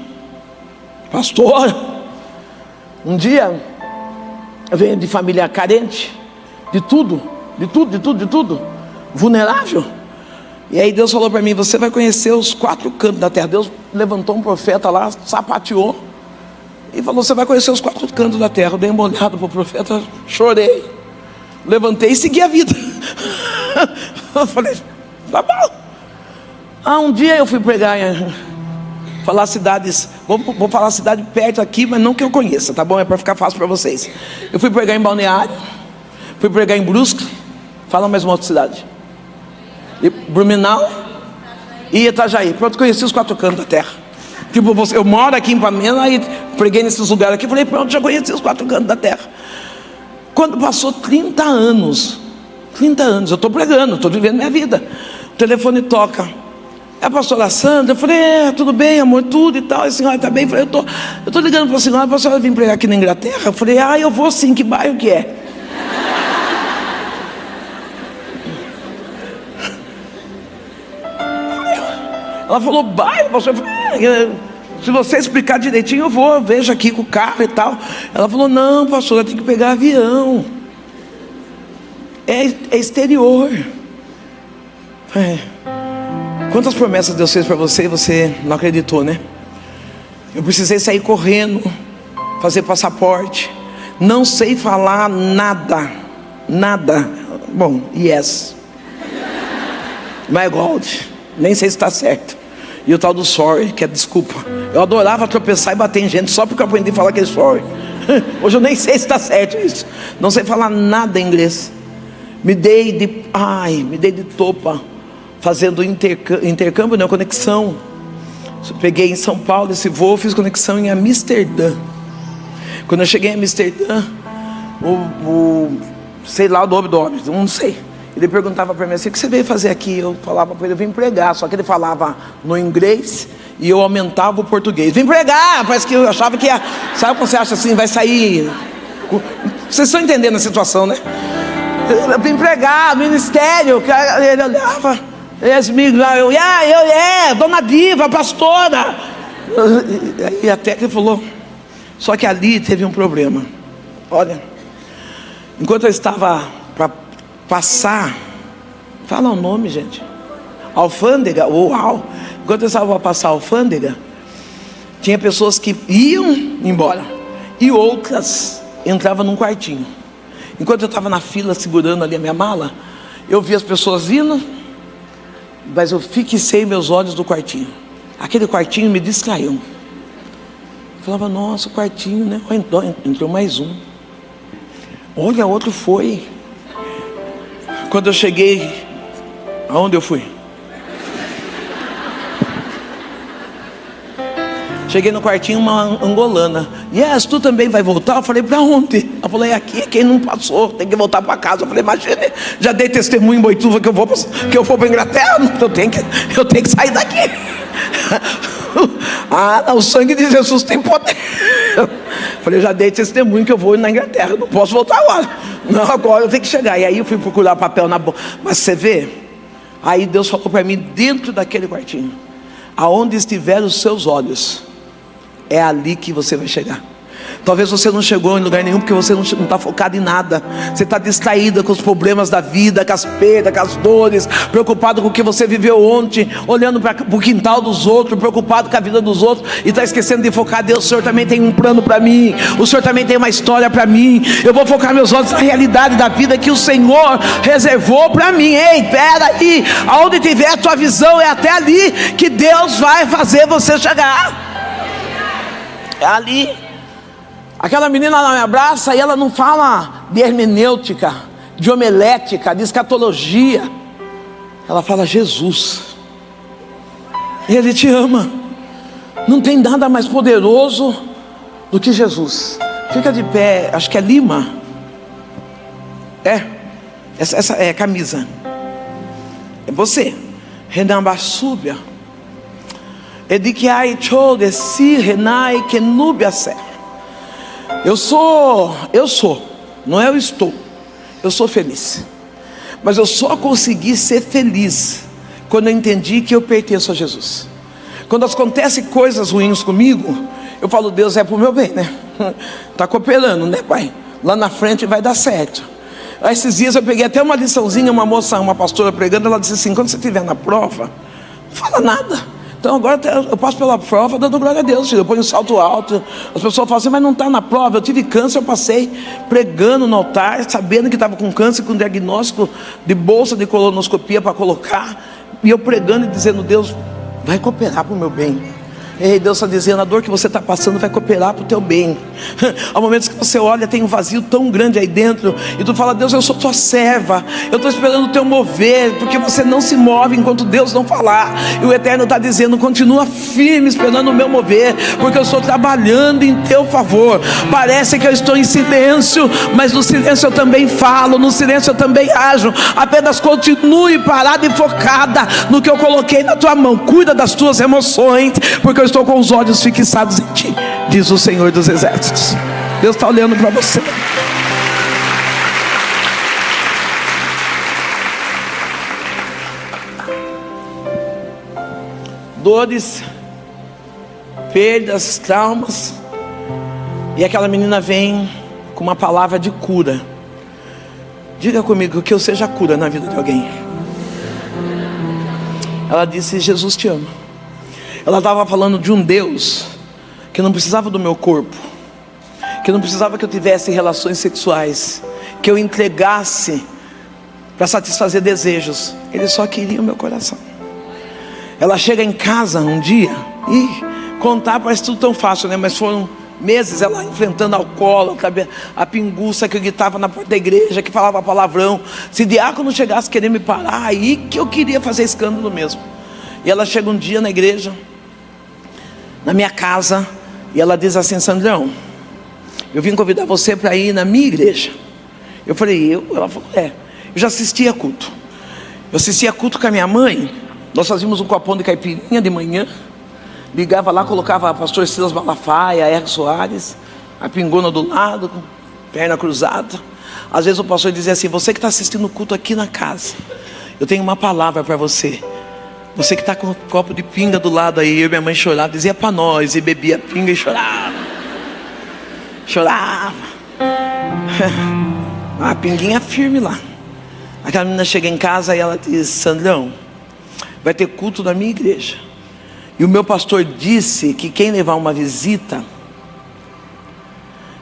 Pastor, um dia eu venho de família carente, de tudo, vulnerável. E aí Deus falou para mim: você vai conhecer os 4 cantos da terra. Deus levantou um profeta lá, sapateou e falou: você vai conhecer os 4 cantos da terra. Eu dei uma olhada para o profeta, chorei, levantei e segui a vida. Eu falei: tá bom. Um dia eu fui pregar, falar cidades, vou falar cidade perto aqui, mas não que eu conheça, tá bom? É para ficar fácil para vocês. Eu fui pregar em Balneário, fui pregar em Brusque. Fala mais uma outra cidade. Blumenau e Itajaí. Pronto, conheci os 4 cantos da terra. Tipo, eu moro aqui em Pamena, aí preguei nesses lugares aqui, falei: pronto, já conheci os 4 cantos da terra. Quando passou 30 anos, eu estou pregando, estou vivendo minha vida. O telefone toca: é a pastora Sandra? Eu falei: tudo bem, amor, tudo e tal. A senhora está bem? Eu falei: eu tô ligando para a senhora vir pregar aqui na Inglaterra. Eu falei: eu vou sim, que bairro que é? Ela falou: bairro, pastor? Eu falei: se você explicar direitinho, eu vou, vejo aqui com o carro e tal. Ela falou: não, pastor, tem que pegar avião. É exterior. Quantas promessas Deus fez para você e você não acreditou, né? Eu precisei sair correndo, fazer passaporte. Não sei falar nada. Bom, yes, my God, nem sei se está certo. E o tal do sorry, que é desculpa. Eu adorava tropeçar e bater em gente só porque eu aprendi a falar aquele sorry. Hoje eu nem sei se está certo isso. Não sei falar nada em inglês. Me dei de topa fazendo intercâmbio, não, conexão. Peguei em São Paulo esse voo, fiz conexão em Amsterdã. Quando eu cheguei em Amsterdã, sei lá o nome do homem, não sei. Ele perguntava para mim assim: o que você veio fazer aqui? Eu falava para ele: eu vim pregar. Só que ele falava no inglês e eu aumentava o português. Vim pregar! Parece que eu achava que ia... Sabe quando você acha assim, vai sair... Vocês estão entendendo a situação, né? Eu vim pregar, ministério. Ele olhava, dona Diva, pastora. E até que ele falou... Só que ali teve um problema. Olha, enquanto eu estava para passar, fala o nome, gente, alfândega, uau. Enquanto eu estava para passar a alfândega, tinha pessoas que iam embora e outras entravam num quartinho. Enquanto eu estava na fila segurando ali a minha mala, eu vi as pessoas indo, mas eu fixei meus olhos no quartinho. Aquele quartinho me distraiu. Eu falava: nossa, o quartinho, né? Entrou mais um. Olha, outro foi. Quando eu cheguei, aonde eu fui? Cheguei no quartinho, uma angolana. Yes, tu também vai voltar? Eu falei: para onde? Ela falou: é aqui, quem não passou, tem que voltar para casa. Eu falei: imagina, já dei testemunho em Boituva que eu vou para a Inglaterra, eu tenho que sair daqui. Não, o sangue de Jesus tem poder. Eu falei: já dei testemunho que eu vou na Inglaterra, não posso voltar agora. Não, agora eu tenho que chegar. E aí eu fui procurar papel na boca. Mas você vê, aí Deus falou para mim, dentro daquele quartinho: aonde estiver os seus olhos, é ali que você vai chegar. Talvez você não chegou em lugar nenhum porque você não está focado em nada. Você está distraída com os problemas da vida, com as perdas, com as dores, preocupado com o que você viveu ontem, olhando para o quintal dos outros, preocupado com a vida dos outros, e está esquecendo de focar. Deus, o Senhor também tem um plano para mim, o Senhor também tem uma história para mim. Eu vou focar meus olhos na realidade da vida que o Senhor reservou para mim. Ei, espera aí, aonde tiver a tua visão, é até ali que Deus vai fazer você chegar. É ali. Aquela menina ela me abraça e ela não fala de hermenêutica, de homilética, de escatologia. Ela fala: Jesus, Ele te ama. Não tem nada mais poderoso do que Jesus. Fica de pé, acho que é Lima. Essa é a camisa. É você. Renambasúbia. Ediquiai cho de si renai que núbia ser. Eu sou, não é eu estou, eu sou feliz. Mas eu só consegui ser feliz quando eu entendi que eu pertenço a Jesus. Quando acontecem coisas ruins comigo, eu falo: Deus, é para o meu bem, né? Está cooperando, né, Pai? Lá na frente vai dar certo. Esses dias eu peguei até uma liçãozinha, uma pastora pregando, ela disse assim: quando você estiver na prova, não fala nada. Então agora eu passo pela prova dando glória a Deus, eu ponho um salto alto. As pessoas falam assim: mas não está na prova. Eu tive câncer, eu passei pregando no altar, sabendo que estava com câncer, com diagnóstico de bolsa de colonoscopia para colocar, e eu pregando e dizendo: Deus, vai cooperar para o meu bem. Ei, Deus está dizendo: a dor que você está passando vai cooperar para o teu bem. Há momentos que você olha, tem um vazio tão grande aí dentro, e tu fala: Deus, eu sou tua serva, eu estou esperando o teu mover, porque você não se move enquanto Deus não falar. E o Eterno está dizendo: continua firme esperando o meu mover, porque eu estou trabalhando em teu favor. Parece que eu estou em silêncio, mas no silêncio eu também falo, no silêncio eu também ajo. Apenas continue parada e focada no que eu coloquei na tua mão. Cuida das tuas emoções, porque eu estou com os olhos fixados em ti, diz o Senhor dos Exércitos. Deus está olhando para você. Dores, perdas, traumas. E aquela menina vem com uma palavra de cura. Diga comigo que eu seja cura na vida de alguém. Ela disse: Jesus te ama. Ela estava falando de um Deus que não precisava do meu corpo, que não precisava que eu tivesse relações sexuais, que eu entregasse para satisfazer desejos. Ele só queria o meu coração. Ela chega em casa um dia, e contar parece tudo tão fácil, né? Mas foram meses ela enfrentando alcoólatra, a pinguça que gritava na porta da igreja, que falava palavrão. Se diácono chegasse querer me parar, aí que eu queria fazer escândalo mesmo. E ela chega um dia na igreja, na minha casa, e ela diz assim: Sandrão, eu vim convidar você para ir na minha igreja. Eu falei: Ela falou: eu já assistia culto. Eu assistia culto com a minha mãe. Nós fazíamos um copão de caipirinha de manhã, ligava lá, colocava pastor Silas Malafaia, Eric Soares, a pingona do lado, com perna cruzada. Às vezes o pastor dizia assim: você que está assistindo o culto aqui na casa, eu tenho uma palavra para você. Você que está com um copo de pinga do lado aí. Eu e minha mãe chorava, dizia para nós, e bebia pinga e chorava. A pinguinha firme lá. Aquela menina chega em casa e ela diz: Sandrão, vai ter culto na minha igreja, e o meu pastor disse que quem levar uma visita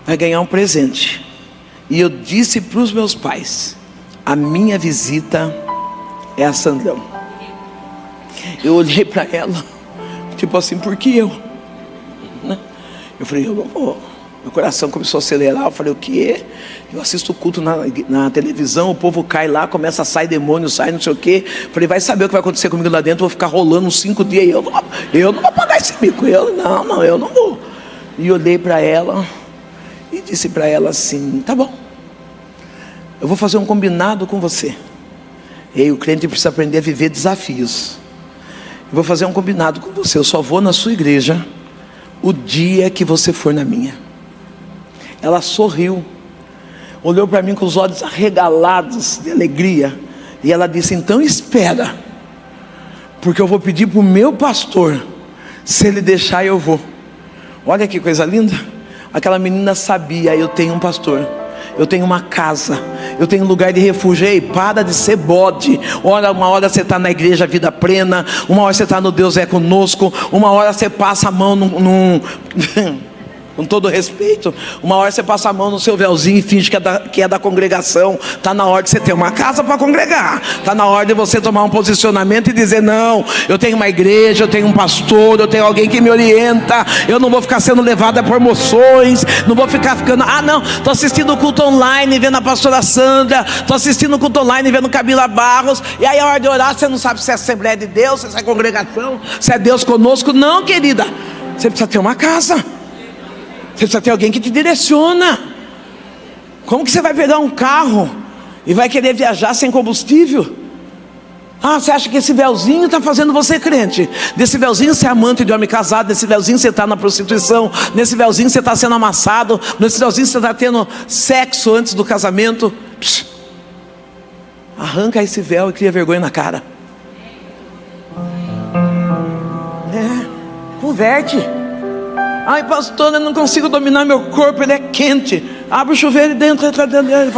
vai ganhar um presente. E eu disse para os meus pais: a minha visita é a Sandrão. Eu olhei para ela, tipo assim: por que eu? Eu falei: eu não vou. Meu coração começou a acelerar. Eu falei: o quê? Eu assisto o culto na televisão, o povo cai lá, começa a sair demônio, sai não sei o quê. Eu falei: vai saber o que vai acontecer comigo lá dentro. Eu vou ficar rolando uns 5 dias. Eu não vou pagar esse mico. Eu não vou. E olhei para ela e disse para ela assim: tá bom, eu vou fazer um combinado com você. E o crente precisa aprender a viver desafios. Eu vou fazer um combinado com você. Eu só vou na sua igreja o dia que você for na minha. Ela sorriu, olhou para mim com os olhos arregalados de alegria, e ela disse: então espera, porque eu vou pedir para o meu pastor, se ele deixar eu vou. Olha que coisa linda. Aquela menina sabia: eu tenho um pastor, eu tenho uma casa, eu tenho um lugar de refúgio. Ei, para de ser bode. Uma hora você está na igreja Vida Plena, uma hora você está no Deus é Conosco, uma hora você passa a mão com todo respeito, uma hora você passa a mão no seu véuzinho e finge que é da congregação. Está na hora de você ter uma casa para congregar. Está na hora de você tomar um posicionamento e dizer: não, eu tenho uma igreja, eu tenho um pastor, eu tenho alguém que me orienta. Eu não vou ficar sendo levado a promoções, não vou ficar ficando: não, estou assistindo o culto online vendo a pastora Sandra, estou assistindo o culto online vendo Camila Barros, e aí a hora de orar você não sabe se é Assembleia de Deus, se é congregação, se é Deus Conosco. Não, querida, você precisa ter uma casa. Você precisa ter alguém que te direciona. Como que você vai pegar um carro e vai querer viajar sem combustível? Você acha que esse véuzinho está fazendo você crente? Desse véuzinho você é amante de homem casado, desse véuzinho você está na prostituição, nesse véuzinho você está sendo amassado, nesse véuzinho você está tendo sexo antes do casamento. Arranca esse véu e cria vergonha na cara. Converte. Ai, pastor, eu não consigo dominar meu corpo, ele é quente. Abre o chuveiro e entra dentro dele.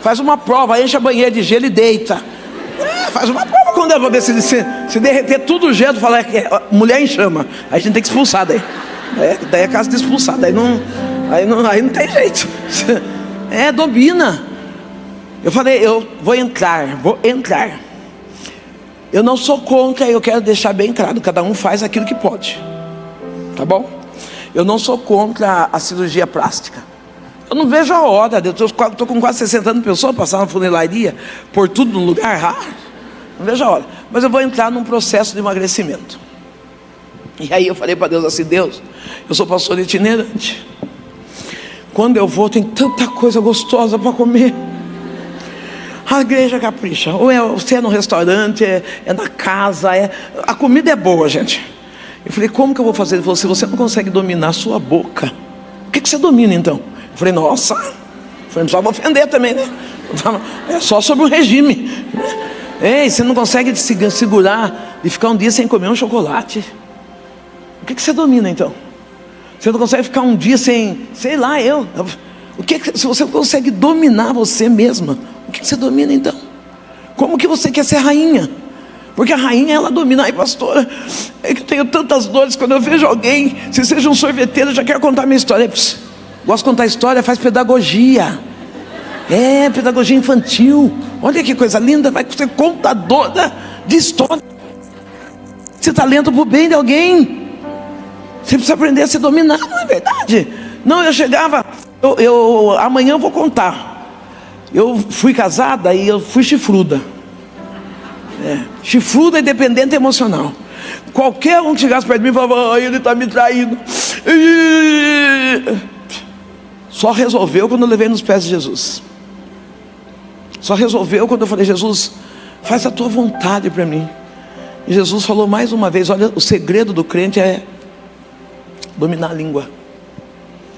Faz uma prova, enche a banheira de gelo e deita. Faz uma prova com Deus, para ver se derreter tudo o gelo. Fala que mulher em chama. Aí a gente tem que expulsar daí. Daí é caso de expulsar, daí não tem jeito. Domina. Eu falei: eu vou entrar. Eu não sou contra, eu quero deixar bem claro: cada um faz aquilo que pode. Tá bom? Eu não sou contra a cirurgia plástica. Eu não vejo a hora. Eu estou com quase 60 anos, pessoa passar na funilaria, por tudo no lugar. Não vejo a hora. Mas eu vou entrar num processo de emagrecimento. E aí eu falei para Deus assim: Deus, eu sou pastor itinerante. Quando eu vou, tem tanta coisa gostosa para comer. A igreja capricha. Ou você é no restaurante, é na casa, a comida é boa, gente. Eu falei: como que eu vou fazer? Ele falou: se você não consegue dominar a sua boca, o que você domina então? Eu falei: nossa. Eu falei: não só vou ofender também, né? É só sobre o regime. Ei, você não consegue segurar de ficar um dia sem comer um chocolate. O que você domina então? Você não consegue ficar um dia sem, sei lá, se você não consegue dominar você mesma, o que você domina então? Como que você quer ser rainha? Porque a rainha, ela domina. Ai, pastora, é que eu tenho tantas dores. Quando eu vejo alguém, se seja um sorveteiro, eu já quero contar minha história. Gosto de contar história, faz pedagogia. Pedagogia infantil. Olha que coisa linda, vai ser contadora de história. Você talento para o bem de alguém. Você precisa aprender a se dominar, não é verdade? Não, eu chegava, amanhã eu vou contar. Eu fui casada e eu fui chifruda. Chifruda e dependente emocional. Qualquer um que chegasse perto de mim falava: ele está me traindo. Só resolveu quando eu levei nos pés de Jesus. Só resolveu quando eu falei: Jesus, faz a tua vontade para mim. E Jesus falou mais uma vez: olha, o segredo do crente é dominar a língua.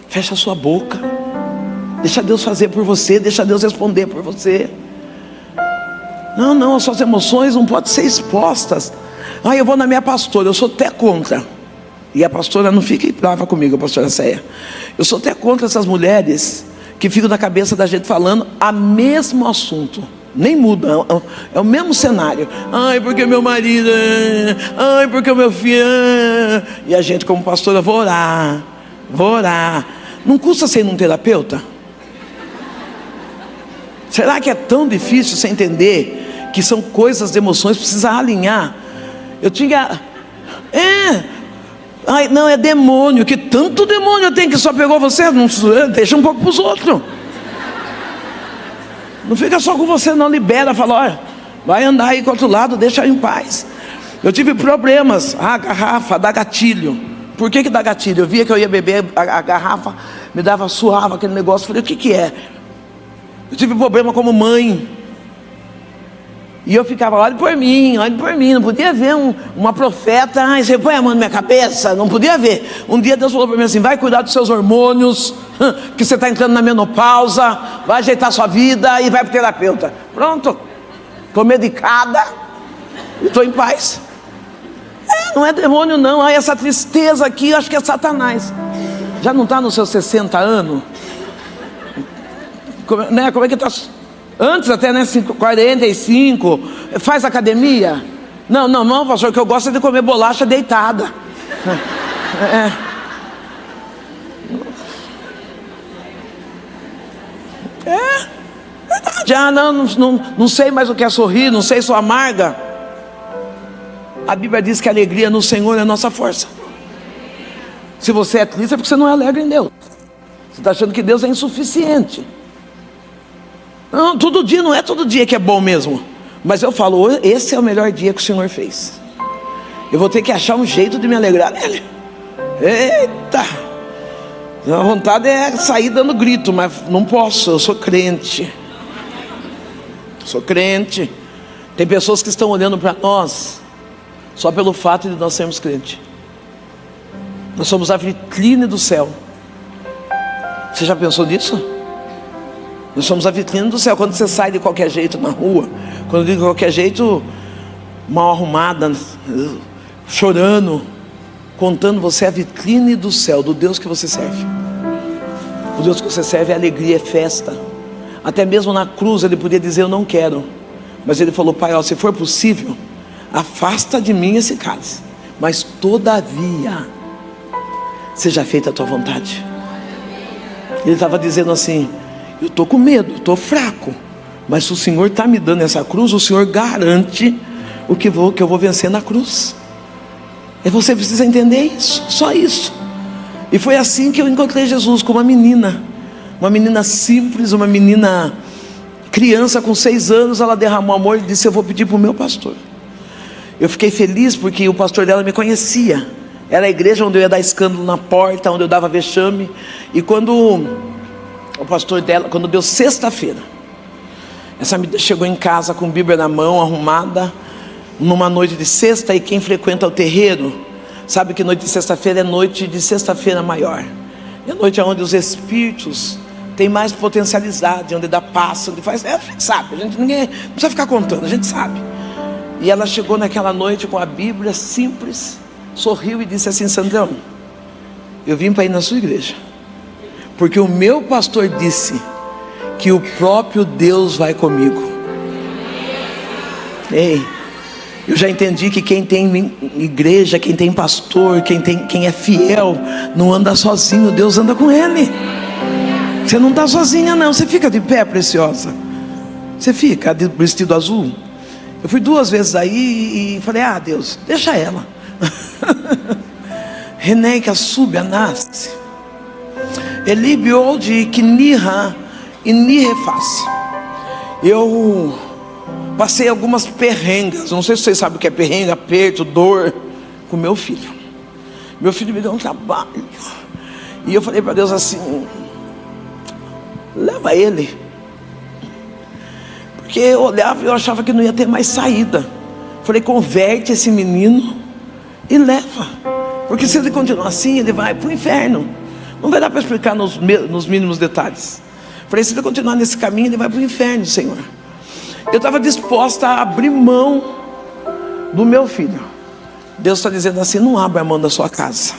Fecha a sua boca, deixa Deus fazer por você, deixa Deus responder por você. Não, as suas emoções não podem ser expostas. Eu vou na minha pastora, eu sou até contra. E a pastora, não fique brava comigo, a pastora Céia. Eu sou até contra essas mulheres que ficam na cabeça da gente falando a mesmo assunto. Nem muda, é o mesmo cenário. Ai, porque meu marido, ai, porque o meu filho. E a gente, como pastora, vou orar. Não custa ser um terapeuta? Será que é tão difícil você entender que são coisas de emoções, precisa alinhar? Eu tinha... Ai, não, é demônio. Que tanto demônio tem que só pegou você? Não, deixa um pouco para os outros. Não fica só com você, não. Libera, fala: olha, vai andar aí com o outro lado, deixa em paz. Eu tive problemas. A garrafa dá gatilho. Por que dá gatilho? Eu via que eu ia beber, a garrafa me dava, suava aquele negócio. Falei: o que é? Eu tive problema como mãe. E eu ficava: olhe por mim. Não podia ver uma profeta: você põe a mão na minha cabeça. Não podia ver. Um dia Deus falou para mim assim: vai cuidar dos seus hormônios, que você está entrando na menopausa, vai ajeitar sua vida e vai para o terapeuta. Pronto, estou medicada e estou em paz. Não é demônio não. Essa tristeza aqui, eu acho que é Satanás. Já não está nos seus 60 anos? Como é que está? Antes até, né? 45. Faz academia? Não, pastor, que eu gosto é de comer bolacha deitada. Já não sei mais o que é sorrir, não sei, sou amarga. A Bíblia diz que a alegria no Senhor é a nossa força. Se você é triste é porque você não é alegre em Deus. Você está achando que Deus é insuficiente. Não, todo dia não é todo dia que é bom mesmo. Mas eu falo, esse é o melhor dia que o Senhor fez. Eu vou ter que achar um jeito de me alegrar nele. Eita! A vontade é sair dando grito, mas não posso, eu sou crente. Sou crente. Tem pessoas que estão olhando para nós só pelo fato de nós sermos crentes. Nós somos a vitrine do céu. Você já pensou nisso? Nós somos a vitrine do céu. Quando você sai de qualquer jeito na rua, quando eu digo de qualquer jeito, mal arrumada, chorando, contando, você é a vitrine do céu, do Deus que você serve. O Deus que você serve é alegria, é festa. Até mesmo na cruz ele podia dizer, eu não quero. Mas ele falou, Pai, se for possível, afasta de mim esse cálice, mas todavia seja feita a tua vontade. Ele estava dizendo assim, eu estou com medo, estou fraco, mas se o Senhor está me dando essa cruz, o Senhor garante que eu vou vencer na cruz. E você precisa entender isso, só isso. E foi assim que eu encontrei Jesus, com uma menina simples, uma menina criança com 6 anos. Ela derramou amor e disse, eu vou pedir para o meu pastor. Eu fiquei feliz porque o pastor dela me conhecia. Era a igreja onde eu ia dar escândalo na porta, onde eu dava vexame. E quando o pastor dela, quando deu sexta-feira, essa menina chegou em casa com Bíblia na mão, arrumada, numa noite de sexta. E quem frequenta o terreiro sabe que noite de sexta-feira é noite de sexta-feira maior. É noite onde os espíritos têm mais potencialidade, onde dá paz, onde faz. A gente sabe, ninguém não precisa ficar contando, a gente sabe. E ela chegou naquela noite com a Bíblia simples, sorriu e disse assim, Sandrão, eu vim para ir na sua igreja, porque o meu pastor disse que o próprio Deus vai comigo. Ei, eu já entendi que quem tem igreja, quem tem pastor, quem é fiel, não anda sozinho, Deus anda com ele. Você não está sozinha não, você fica de pé, preciosa. Você fica de vestido azul. Eu fui 2 vezes aí e falei, Deus, deixa ela. Reneika sube a nasce. Elibiou de Kniha e Nirefaz. Eu passei algumas perrengas. Não sei se vocês sabem o que é perrengue, aperto, dor, com meu filho. Meu filho me deu um trabalho. E eu falei para Deus assim, leva ele. Porque eu olhava e eu achava que não ia ter mais saída. Falei, converte esse menino e leva. Porque se ele continuar assim, ele vai para o inferno. Não vai dar para explicar nos mínimos detalhes. Falei, se ele continuar nesse caminho, ele vai para o inferno, Senhor. Eu estava disposta a abrir mão do meu filho. Deus está dizendo assim, não abra a mão da sua casa.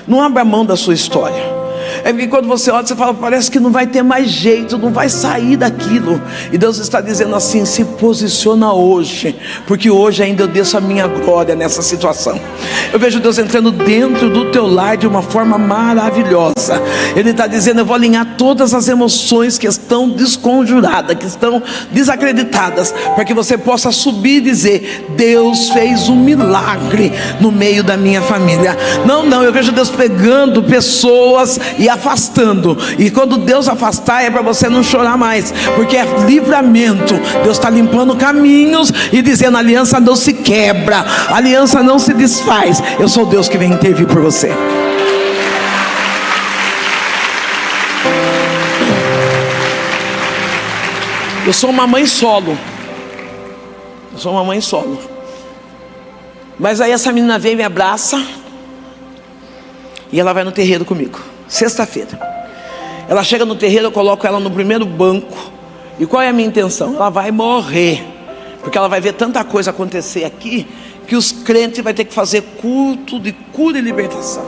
Não abra a mão da sua história. É porque quando você olha, você fala, parece que não vai ter mais jeito, não vai sair daquilo. E Deus está dizendo assim, se posiciona hoje, porque hoje ainda eu desço a minha glória nessa situação. Eu vejo Deus entrando dentro do teu lar de uma forma maravilhosa. Ele está dizendo, eu vou alinhar todas as emoções que estão desconjuradas, que estão desacreditadas, para que você possa subir e dizer, Deus fez um milagre no meio da minha família. Não, eu vejo Deus pegando pessoas e afastando. E quando Deus afastar, é para você não chorar mais, porque é livramento. Deus está limpando caminhos e dizendo, a aliança não se quebra, a aliança não se desfaz. Eu sou Deus que vem intervir por você. Eu sou uma mãe solo. Mas aí essa menina vem e me abraça, e ela vai no terreiro comigo. Sexta-feira. Ela chega no terreiro, eu coloco ela no primeiro banco. E qual é a minha intenção? Ela vai morrer, porque ela vai ver tanta coisa acontecer aqui, que os crentes vão ter que fazer culto de cura e libertação.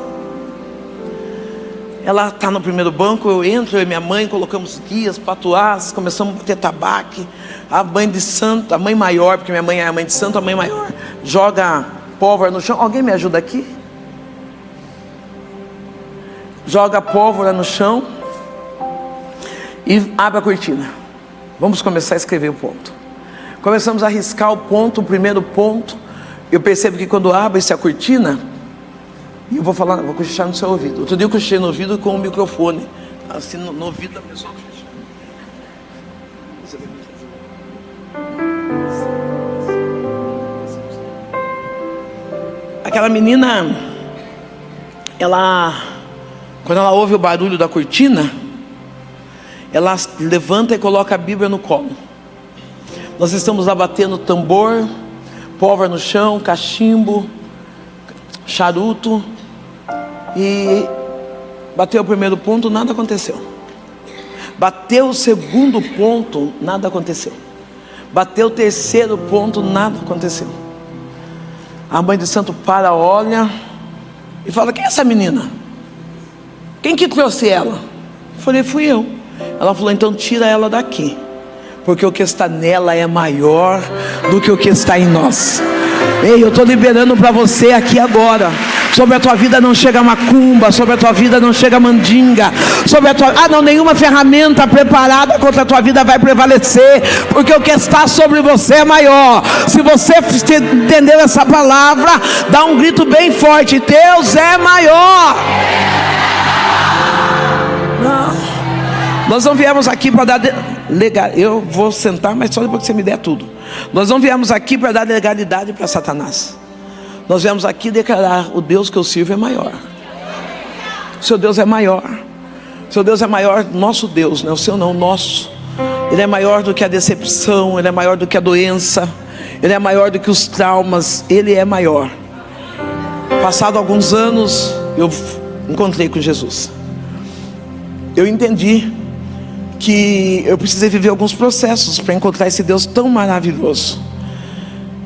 ela está no primeiro banco, eu entro, eu e minha mãe, colocamos guias, patuás, começamos a bater tabaque. A mãe de santo, a mãe maior, porque minha mãe é a mãe de santo, a mãe maior, joga pólvora no chão. Alguém me ajuda aqui? Joga pólvora no chão e abre a cortina. Vamos começar a escrever o ponto. Começamos a riscar o ponto, o primeiro ponto. Eu percebo que quando abre-se a cortina, e eu vou falar, vou cochichar no seu ouvido. Outro dia eu cochichei no ouvido com o microfone, assim no ouvido da pessoa. Aquela menina, quando ela ouve o barulho da cortina, ela levanta e coloca a Bíblia no colo. Nós estamos lá batendo tambor, pólvora no chão, cachimbo, charuto, e bateu o primeiro ponto, nada aconteceu. Bateu o segundo ponto, nada aconteceu. Bateu o terceiro ponto, nada aconteceu. A mãe de santo para, olha e fala: quem é essa menina? Quem que trouxe ela? Eu falei: fui eu. Ela falou: então tira ela daqui, porque o que está nela é maior do que o que está em nós. Ei, eu estou liberando para você aqui agora. Sobre a tua vida não chega macumba, sobre a tua vida não chega mandinga, sobre a tua... nenhuma ferramenta preparada contra a tua vida vai prevalecer, porque o que está sobre você é maior. Se você entendeu essa palavra, dá um grito bem forte: Deus é maior. Nós não viemos aqui para dar eu vou sentar, mas só depois que você me der tudo. Nós não viemos aqui para dar legalidade para Satanás. Nós viemos aqui declarar: o Deus que eu sirvo é maior. O seu Deus é maior. O seu Deus é maior, nosso Deus, não é o seu não, o nosso. Ele é maior do que a decepção, Ele é maior do que a doença, Ele é maior do que os traumas, Ele é maior. Passado alguns anos, eu encontrei com Jesus. Eu entendi que eu precisei viver alguns processos para encontrar esse Deus tão maravilhoso.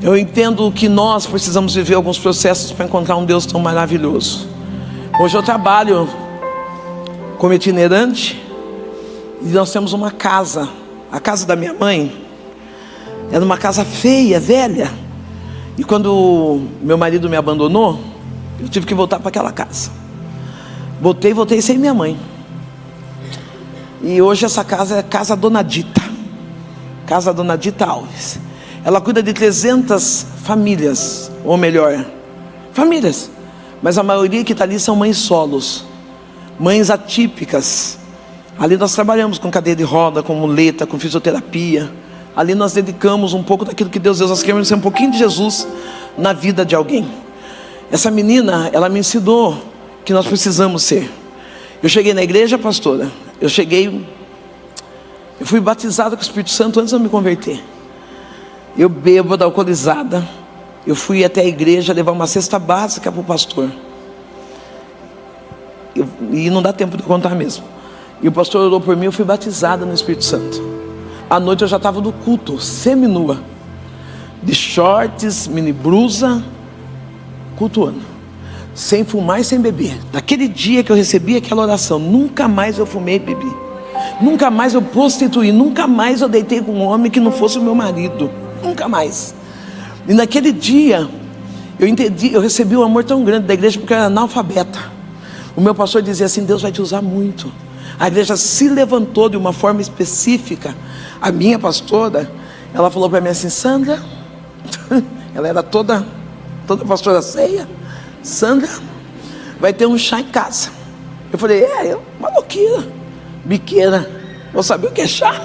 Eu entendo que nós precisamos viver alguns processos para encontrar um Deus tão maravilhoso. Hoje eu trabalho como itinerante e nós temos uma casa. A casa da minha mãe era uma casa feia, velha. E quando meu marido me abandonou, eu tive que voltar para aquela casa. Voltei sem minha mãe. E hoje essa casa é a Casa Dona Dita. Casa Dona Dita Alves. Ela cuida de 300 famílias, ou melhor, famílias. Mas a maioria que está ali são mães solos, mães atípicas. Ali nós trabalhamos com cadeira de roda, com muleta, com fisioterapia. Ali nós dedicamos um pouco daquilo que Deus deu. Nós queremos ser um pouquinho de Jesus na vida de alguém. Essa menina, ela me ensinou que nós precisamos ser. Eu cheguei na igreja, pastora. Eu fui batizado com o Espírito Santo antes de eu me converter. Eu bêbada, alcoolizada, eu fui até a igreja levar uma cesta básica para o pastor. E não dá tempo de contar mesmo. E o pastor orou por mim, eu fui batizada no Espírito Santo. À noite eu já estava no culto, seminua, de shorts, mini blusa, cultuando, sem fumar e sem beber. Daquele dia que eu recebi aquela oração, nunca mais eu fumei e bebi. Nunca mais eu prostituí, nunca mais eu deitei com um homem que não fosse o meu marido. Nunca mais. E naquele dia eu entendi, eu recebi um amor tão grande da igreja, porque eu era analfabeta. O meu pastor dizia assim: Deus vai te usar muito. A igreja se levantou de uma forma específica. A minha pastora, ela falou para mim assim: Sandra, ela era toda pastora ceia, Sandra, vai ter um chá em casa. Eu falei: maloqueira, biqueira, vou saber o que é chá.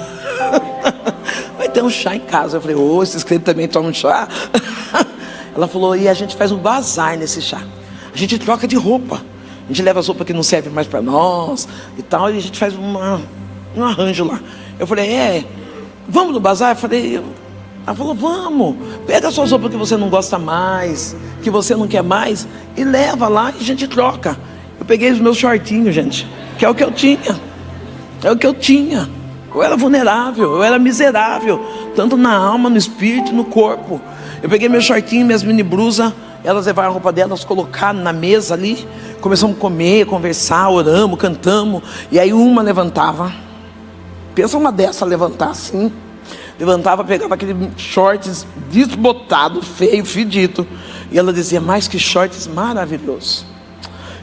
Vai ter um chá em casa. Eu falei: esses crentes também tomam chá. Ela falou: e a gente faz um bazar nesse chá. A gente troca de roupa. A gente leva as roupas que não servem mais para nós e tal, e a gente faz um arranjo lá. Eu falei: vamos no bazar? Ela falou: vamos, pega as suas roupas que você não gosta mais, que você não quer mais, e leva lá e a gente troca. Eu peguei os meus shortinhos, gente, que é o que eu tinha. É o que eu tinha. Eu era vulnerável, eu era miserável, tanto na alma, no espírito e no corpo. Eu peguei meu shortinho, minhas mini blusas Elas levaram a roupa delas, colocaram na mesa ali. Começamos a comer, conversar, oramos, cantamos. E aí uma levantava. Pensa uma dessa levantar assim. Levantava, pegava aquele shorts desbotado, feio, fedido. E ela dizia, mas que shorts maravilhoso.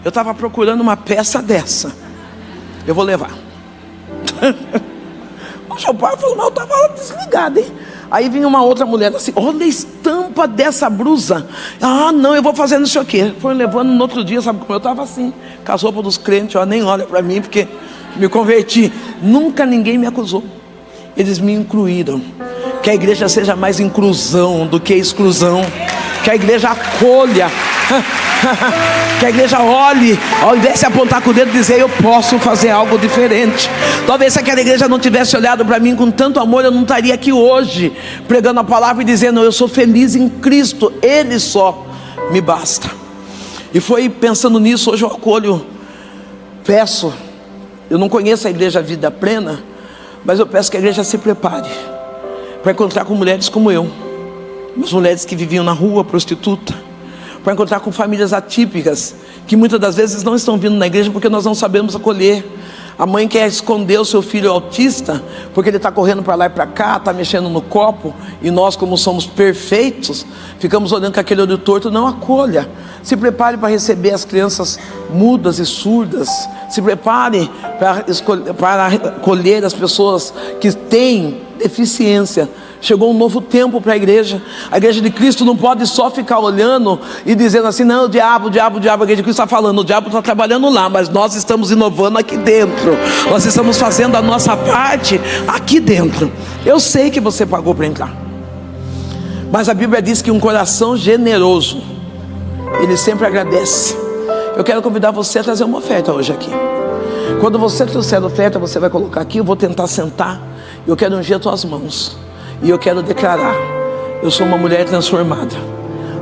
Eu estava procurando uma peça dessa. Eu vou levar. O pai falou, mas eu estava desligado, hein? Aí vinha uma outra mulher assim, olha a estampa dessa blusa. Ah, não, eu vou fazer não sei o quê. Foi levando no outro dia, sabe como eu estava assim? Com as roupas dos crentes, ó, nem olha para mim, porque me converti. Nunca ninguém me acusou. Eles me incluíram. Que a igreja seja mais inclusão do que exclusão. Que a igreja acolha. Que a igreja olhe, ao invés de se apontar com o dedo e dizer, eu posso fazer algo diferente. Talvez se aquela igreja não tivesse olhado para mim com tanto amor, eu não estaria aqui hoje pregando a palavra e dizendo, eu sou feliz em Cristo, Ele só me basta. E foi pensando nisso, hoje eu acolho, peço, eu não conheço a igreja Vida Plena, mas eu peço que a igreja se prepare para encontrar com mulheres como eu, as mulheres que viviam na rua, prostituta, para encontrar com famílias atípicas, que muitas das vezes não estão vindo na igreja porque nós não sabemos acolher. A mãe quer esconder o seu filho autista, porque ele está correndo para lá e para cá, está mexendo no copo, e nós, como somos perfeitos, ficamos olhando com aquele olho torto. Não acolha. Se prepare para receber as crianças mudas e surdas. Se prepare para acolher as pessoas que têm deficiência. Chegou um novo tempo para a igreja de Cristo não pode só ficar olhando e dizendo assim, não, o diabo, a igreja de Cristo está falando, o diabo está trabalhando lá, mas nós estamos inovando aqui dentro, nós estamos fazendo a nossa parte aqui dentro. Eu sei que você pagou para entrar, mas a Bíblia diz que um coração generoso, ele sempre agradece. Eu quero convidar você a trazer uma oferta hoje aqui. Quando você trouxer a oferta, você vai colocar aqui, eu vou tentar sentar, eu quero ungir as tuas mãos. E eu quero declarar, eu sou uma mulher transformada.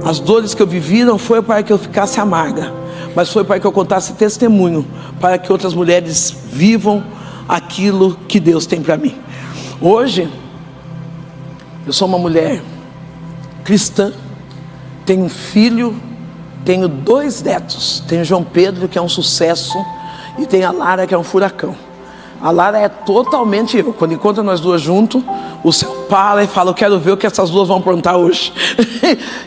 As dores que eu vivi não foi para que eu ficasse amarga, mas foi para que eu contasse testemunho, para que outras mulheres vivam aquilo que Deus tem para mim. Hoje, eu sou uma mulher cristã, tenho um filho, tenho 2 netos, tenho João Pedro, que é um sucesso, e tenho a Lara, que é um furacão. A Lara é totalmente eu. Quando encontra nós duas juntos, o céu para e fala, eu quero ver o que essas duas vão aprontar hoje.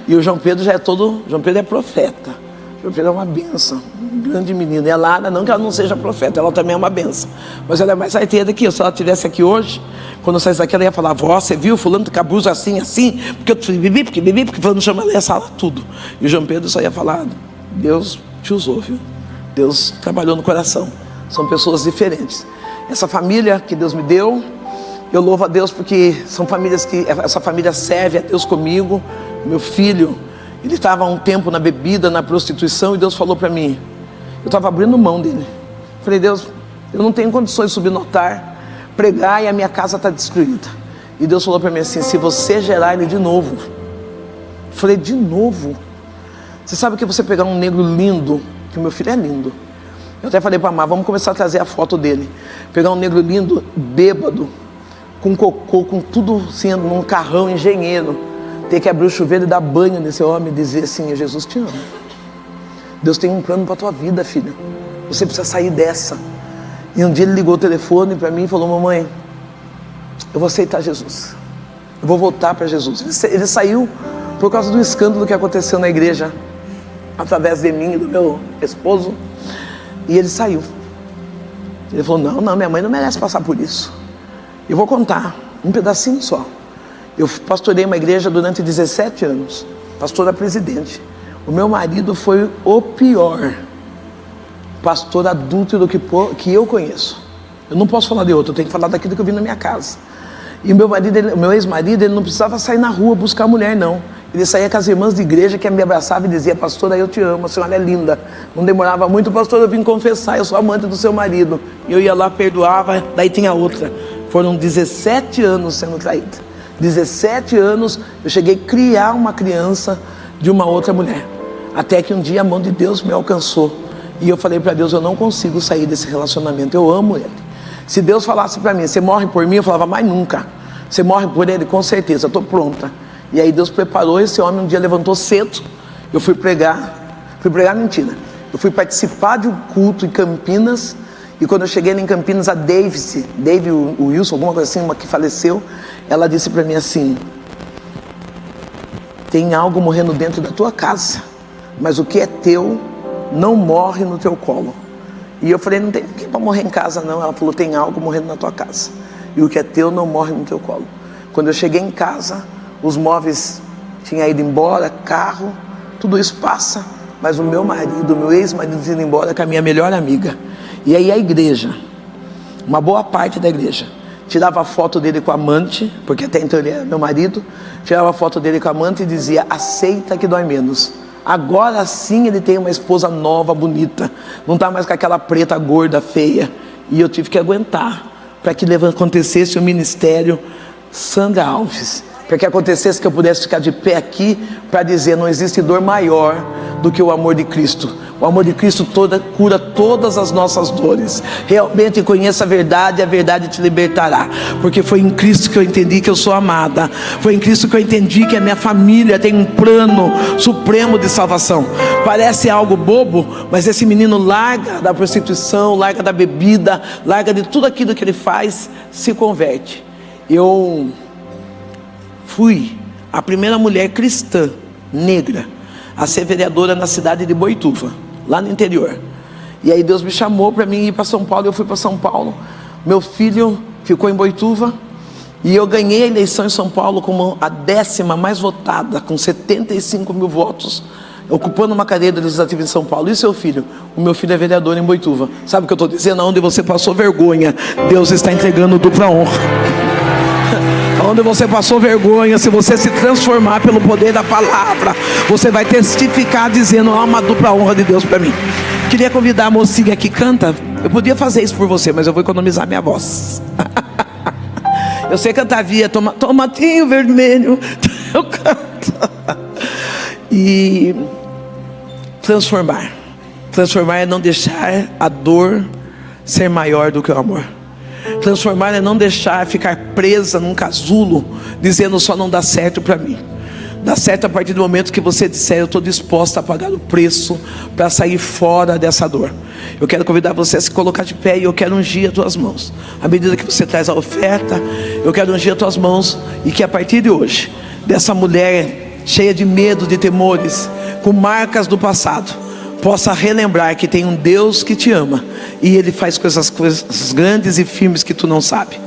E o João Pedro já é todo, João Pedro é profeta. João Pedro é uma benção, um grande menino. E a Lara, não que ela não seja profeta, ela também é uma benção, mas ela é mais arteira que eu. Se ela estivesse aqui hoje, quando eu saísse daqui, ela ia falar, vó, você viu fulano com a blusa assim, porque eu bebi, porque fulano chama ela, ia falar tudo. E o João Pedro só ia falar, Deus te usou, viu? Deus trabalhou no coração. São pessoas diferentes. Essa família que Deus me deu, eu louvo a Deus porque são famílias que, essa família serve a Deus comigo. Meu filho, ele estava há um tempo na bebida, na prostituição, e Deus falou para mim, eu estava abrindo mão dele. Falei, Deus, eu não tenho condições de subir no altar, pregar e a minha casa está destruída. E Deus falou para mim assim, se você gerar ele de novo. Falei, de novo? Você sabe que você pegar um negro lindo, que o meu filho é lindo. Eu até falei para a Mar, vamos começar a trazer a foto dele. Pegar um negro lindo, bêbado, com cocô, com tudo sendo num carrão, engenheiro. Ter que abrir o chuveiro e dar banho nesse homem e dizer assim, Jesus te ama. Deus tem um plano para a tua vida, filha. Você precisa sair dessa. E um dia ele ligou o telefone para mim e falou, mamãe, eu vou aceitar Jesus. Eu vou voltar para Jesus. Ele saiu por causa do escândalo que aconteceu na igreja, através de mim e do meu esposo. E ele saiu. Ele falou, não, minha mãe não merece passar por isso. Eu vou contar um pedacinho só. Eu pastorei uma igreja durante 17 anos. Pastora presidente. O meu marido foi o pior pastor adúltero que eu conheço. Eu não posso falar de outro, eu tenho que falar daquilo que eu vi na minha casa. E o meu ex-marido, ele não precisava sair na rua buscar mulher, não. Ele saía com as irmãs de igreja que me abraçavam e dizia, pastora, eu te amo, a senhora é linda. Não demorava muito, pastor, eu vim confessar, eu sou amante do seu marido. E eu ia lá, perdoava, daí tinha outra. Foram 17 anos sendo traída. 17 anos eu cheguei a criar uma criança de uma outra mulher. Até que um dia a mão de Deus me alcançou. E eu falei para Deus, eu não consigo sair desse relacionamento, eu amo ele. Se Deus falasse para mim, você morre por mim, eu falava, mas nunca. Você morre por ele? Com certeza, eu estou pronta. E aí Deus preparou esse homem, um dia levantou cedo Eu fui pregar mentira. Eu fui participar de um culto em Campinas, e quando eu cheguei em Campinas, a Dave Wilson, alguma coisa assim, uma que faleceu, ela disse para mim assim: tem algo morrendo dentro da tua casa, mas o que é teu não morre no teu colo. E eu falei: não tem ninguém para morrer em casa não. Ela falou: tem algo morrendo na tua casa, e o que é teu não morre no teu colo. Quando eu cheguei em casa, os móveis tinham ido embora, carro, tudo isso passa, mas o meu marido, o meu ex-marido, indo embora com a minha melhor amiga. E aí a igreja, uma boa parte da igreja, tirava foto dele com a amante, porque até então ele era meu marido, tirava foto dele com a amante e dizia: aceita que dói menos. Agora sim ele tem uma esposa nova, bonita, não está mais com aquela preta gorda, feia. E eu tive que aguentar para que acontecesse o ministério Sandra Alves, para que acontecesse que eu pudesse ficar de pé aqui para dizer: não existe dor maior do que o amor de Cristo. O amor de Cristo cura todas as nossas dores. Realmente conheça a verdade, e a verdade te libertará. Porque foi em Cristo que eu entendi que eu sou amada. Foi em Cristo que eu entendi que a minha família tem um plano supremo de salvação. Parece algo bobo, mas esse menino larga da prostituição, larga da bebida, larga de tudo aquilo que ele faz, se converte. Eu fui a primeira mulher cristã, negra, a ser vereadora na cidade de Boituva, lá no interior. E aí Deus me chamou para mim ir para São Paulo. Eu fui para São Paulo. Meu filho ficou em Boituva, e eu ganhei a eleição em São Paulo como a 10ª mais votada, com 75 mil votos, ocupando uma cadeira legislativa em São Paulo. E seu filho? O meu filho é vereador em Boituva. Sabe o que eu estou dizendo? Onde você passou vergonha, Deus está entregando dupla honra. Onde você passou vergonha, se você se transformar pelo poder da palavra, você vai testificar dizendo: há uma dupla honra de Deus para mim. Queria convidar a mocinha que canta. Eu podia fazer isso por você, mas eu vou economizar minha voz. Eu sei cantar via tomatinho vermelho. Eu canto. E transformar é não deixar a dor ser maior do que o amor. Transformar é não deixar ficar presa num casulo, dizendo: só não dá certo para mim. Dá certo a partir do momento que você disser: eu estou disposta a pagar o preço para sair fora dessa dor. Eu quero convidar você a se colocar de pé, e eu quero ungir as tuas mãos. À medida que você traz a oferta, eu quero ungir as tuas mãos, e que a partir de hoje, dessa mulher cheia de medo, de temores, com marcas do passado, possa relembrar que tem um Deus que te ama, e Ele faz coisas grandes e firmes que tu não sabe.